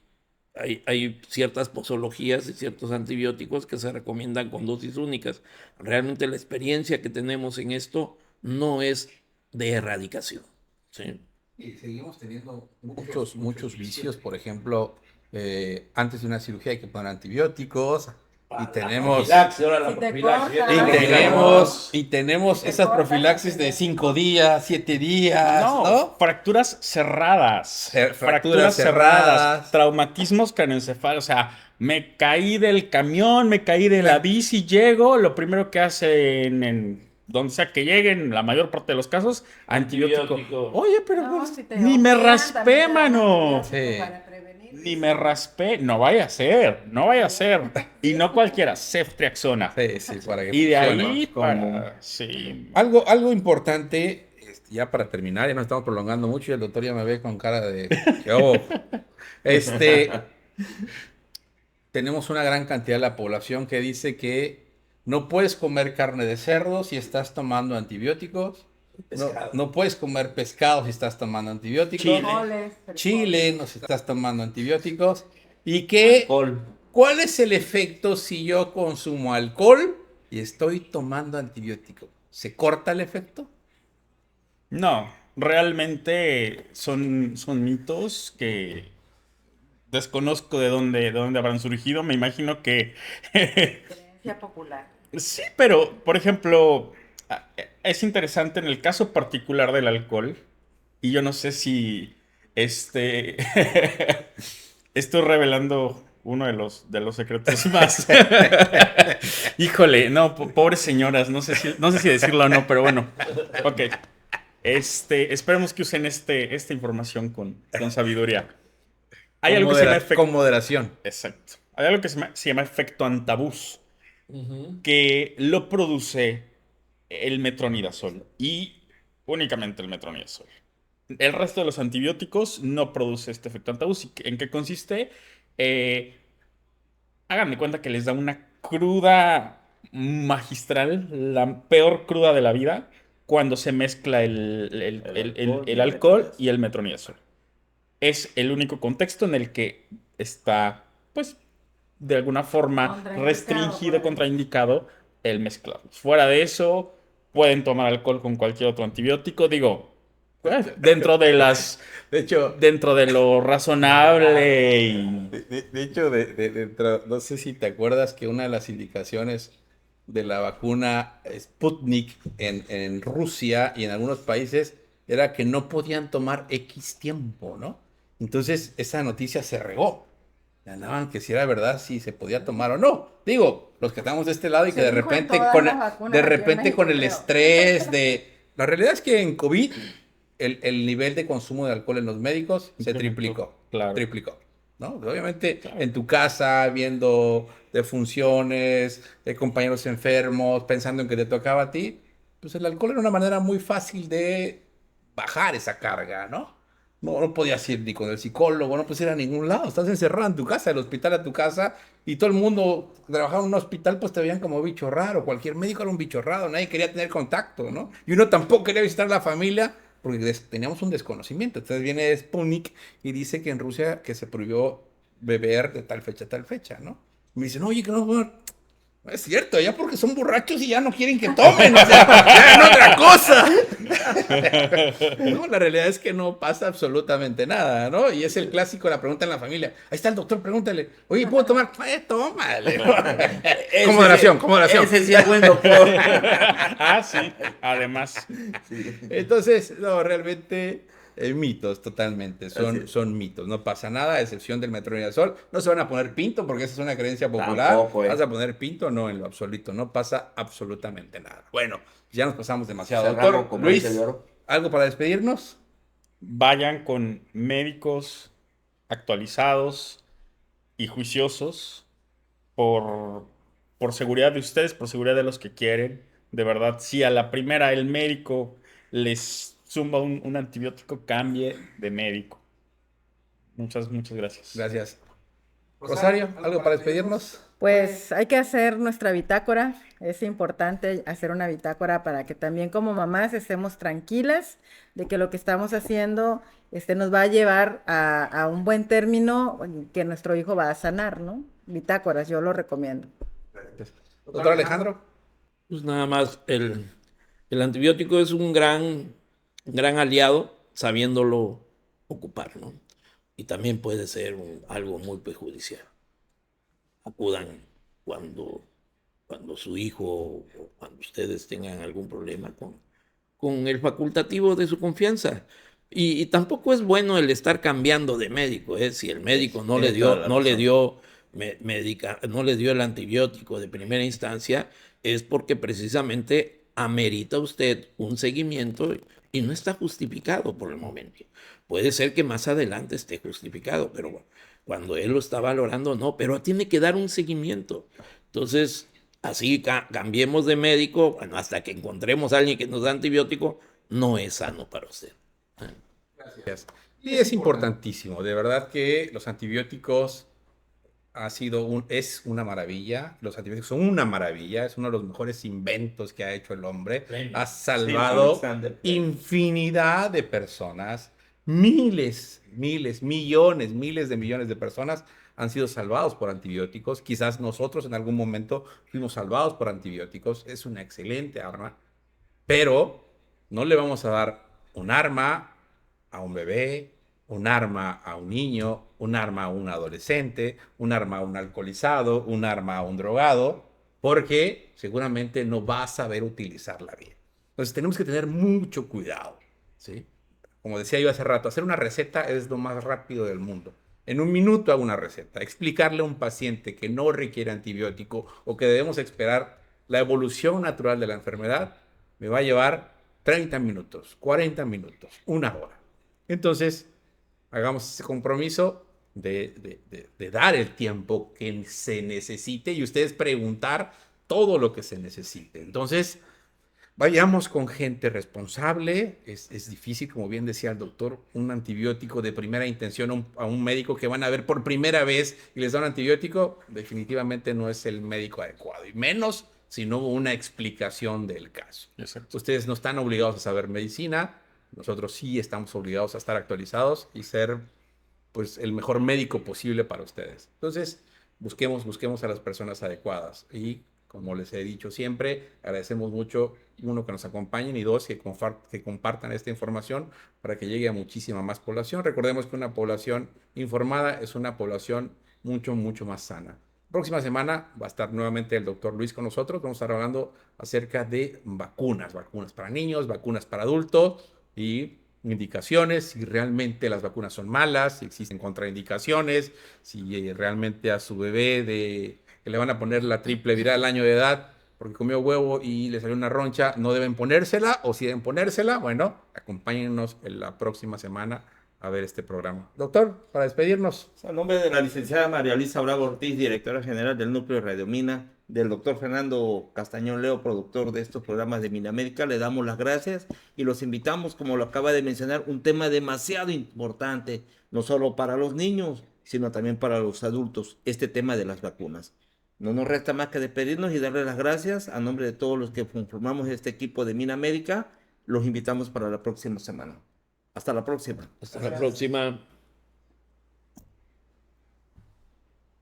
hay ciertas posologías y ciertos antibióticos que se recomiendan con dosis únicas. Realmente la experiencia que tenemos en esto no es de erradicación. ¿Sí? Y seguimos teniendo muchos vicios. Por ejemplo, antes de una cirugía hay que poner antibióticos. Y tenemos, y tenemos esas profilaxis de 5 días, 7 días, ¿no? Fracturas cerradas. Fracturas cerradas. Traumatismos craneoencefálicos. O sea, me caí del camión, me caí de la bici, llego, lo primero que hacen en donde sea que lleguen, la mayor parte de los casos, antibiótico. Oye, pero No, pues, si te ni me operan, raspé, también mano. Sí. para prevenir. Ni me raspé. No vaya a ser, no vaya a ser. Y no cualquiera, ceftriaxona. Sí, para que Y de funcione. ahí para... Sí. Algo importante, ya para terminar, ya nos estamos prolongando mucho y el doctor ya me ve con cara de... "Oh". Tenemos una gran cantidad de la población que dice que no puedes comer carne de cerdo si estás tomando antibióticos, No puedes comer pescado si estás tomando antibióticos. Chile, no si estás tomando antibióticos. ¿Y cuál es el efecto si yo consumo alcohol y estoy tomando antibiótico? ¿Se corta el efecto? No, realmente son mitos que desconozco de dónde habrán surgido. Me imagino que Creencia popular. sí, pero por ejemplo, es interesante en el caso particular del alcohol, y yo no sé si este estoy revelando uno de los secretos más. Híjole, no, pobres señoras, no sé si decirlo o no, pero bueno. Ok. Esperemos que usen esta información con sabiduría. Hay algo que se llama efecto. Con moderación. Exacto. Hay algo que se llama efecto antabús, Ujú. que lo produce el metronidazol y únicamente el metronidazol. El resto de los antibióticos no produce este efecto antabús. ¿En qué consiste? Eh, Hagan de cuenta que les da una cruda magistral, la peor cruda de la vida, cuando se mezcla el alcohol y el metronidazol. Es el único contexto en el que está, pues, de alguna forma restringido, contraindicado el mezclado. Fuera de eso, pueden tomar alcohol con cualquier otro antibiótico. Digo, pues, De hecho, dentro de lo razonable y... de hecho, no sé si te acuerdas que una de las indicaciones de la vacuna Sputnik en Rusia y en algunos países era que no podían tomar X tiempo, ¿no? Entonces esa noticia se regó. Andaban que si era verdad, si se podía tomar o no. Digo, los que estamos de este lado y que Se de dijo en repente todas las vacunas aquí en México, con el creo. estrés de... La realidad es que en COVID el nivel de consumo de alcohol en los médicos se triplicó. Claro. Triplicó. ¿No? Obviamente en tu casa, viendo defunciones, compañeros enfermos, pensando en que te tocaba a ti, pues el alcohol era una manera muy fácil de bajar esa carga, ¿no? No podías ir ni con el psicólogo, no podías ir a ningún lado, estás encerrado en tu casa, del hospital a tu casa, y todo el mundo que trabajaba en un hospital, pues te veían como bicho raro, cualquier médico era un bicho raro, nadie quería tener contacto, ¿no? Y uno tampoco quería visitar a la familia porque teníamos un desconocimiento. Entonces viene Sputnik y dice que en Rusia que se prohibió beber de tal fecha a tal fecha, ¿no? Y me dicen, oye, que no, no es cierto, ya porque son borrachos y ya no quieren que tomen, o sea, ya en otra cosa. No, la realidad es que no pasa absolutamente nada, ¿no? Y es el clásico de la pregunta en la familia. Ahí está el doctor, pregúntale, oye, ¿puedo tomar? Tómale. Con moderación, con moderación. Ese sí es buen doctor. Ah, sí, además. Entonces, no, realmente mitos totalmente, Así es. son mitos, no pasa nada, a excepción del metronidazol. No se van a poner pinto porque esa es una creencia popular. Tampoco, ¿Vas a poner pinto? No, en lo absoluto, no pasa absolutamente nada. Bueno, ya nos pasamos demasiado. Cerramos Doctor con Luis, broche de oro. ¿algo para despedirnos? Vayan con médicos actualizados y juiciosos por, por seguridad de ustedes, por seguridad de los que quieren. De verdad, si a la primera el médico les zumba un antibiótico, cambie de médico. Muchas gracias. Gracias. Rosario, ¿algo para despedirnos? Pues hay que hacer nuestra bitácora, es importante hacer una bitácora para que también como mamás estemos tranquilas de que lo que estamos haciendo nos va a llevar a un buen término que nuestro hijo va a sanar, ¿no? Bitácoras, yo lo recomiendo. Doctor Alejandro. Pues nada más, el antibiótico es un gran aliado sabiéndolo ocupar, ¿no? Y también puede ser algo muy perjudicial. Acudan cuando su hijo o cuando ustedes tengan algún problema con el facultativo de su confianza. Y tampoco es bueno el estar cambiando de médico, ¿eh? Si el médico no le dio no le dio el antibiótico de primera instancia, es porque precisamente amerita usted un seguimiento y no está justificado por el momento. Puede ser que más adelante esté justificado, pero bueno, cuando él lo está valorando, no, pero tiene que dar un seguimiento. Entonces, así cambiemos de médico, bueno, hasta que encontremos a alguien que nos da antibiótico, no es sano para usted. Gracias. Y es importantísimo, de verdad que los antibióticos es una maravilla. Los antibióticos son una maravilla. Es uno de los mejores inventos que ha hecho el hombre. Ha salvado Alexander. infinidad de personas. Miles, miles de millones de personas han sido salvados por antibióticos. Quizás nosotros en algún momento fuimos salvados por antibióticos. Es una excelente arma. Pero no le vamos a dar un arma a un bebé, un arma a un niño, un arma a un adolescente, un arma a un alcoholizado, un arma a un drogado, porque seguramente no va a saber utilizarla bien. Entonces tenemos que tener mucho cuidado, ¿sí? Como decía yo hace rato, hacer una receta es lo más rápido del mundo. En un minuto hago una receta. Explicarle a un paciente que no requiere antibiótico o que debemos esperar la evolución natural de la enfermedad me va a llevar 30 minutos, 40 minutos, una hora. Entonces, hagamos ese compromiso de dar el tiempo que se necesite y ustedes preguntar todo lo que se necesite. Entonces, vayamos con gente responsable. Es difícil, como bien decía el doctor, un antibiótico de primera intención a un médico que van a ver por primera vez y les da un antibiótico. Definitivamente no es el médico adecuado, y menos si no hubo una explicación del caso. Exacto. Ustedes no están obligados a saber medicina. Nosotros sí estamos obligados a estar actualizados y ser pues el mejor médico posible para ustedes. Entonces, busquemos a las personas adecuadas y como les he dicho siempre, agradecemos mucho, uno, que nos acompañen y dos, que compartan esta información para que llegue a muchísima más población. Recordemos que una población informada es una población mucho más sana. Próxima semana va a estar nuevamente el doctor Luis con nosotros. Vamos a estar hablando acerca de vacunas para niños, vacunas para adultos y indicaciones, si realmente las vacunas son malas, si existen contraindicaciones, si realmente a su bebé que le van a poner la triple viral al año de edad porque comió huevo y le salió una roncha, no deben ponérsela, o si deben ponérsela, bueno, acompáñennos en la próxima semana a ver este programa. Doctor, para despedirnos. A nombre de la licenciada María Luisa Bravo Ortiz, directora general del Núcleo de Radio Mina, del doctor Fernando Castañón Leo, productor de estos programas de Minamérica, le damos las gracias y los invitamos, como lo acaba de mencionar, un tema demasiado importante, no solo para los niños, sino también para los adultos, este tema de las vacunas. No nos resta más que despedirnos y darle las gracias a nombre de todos los que conformamos este equipo de Minamérica. Los invitamos para la próxima semana. Hasta la próxima. Hasta la próxima.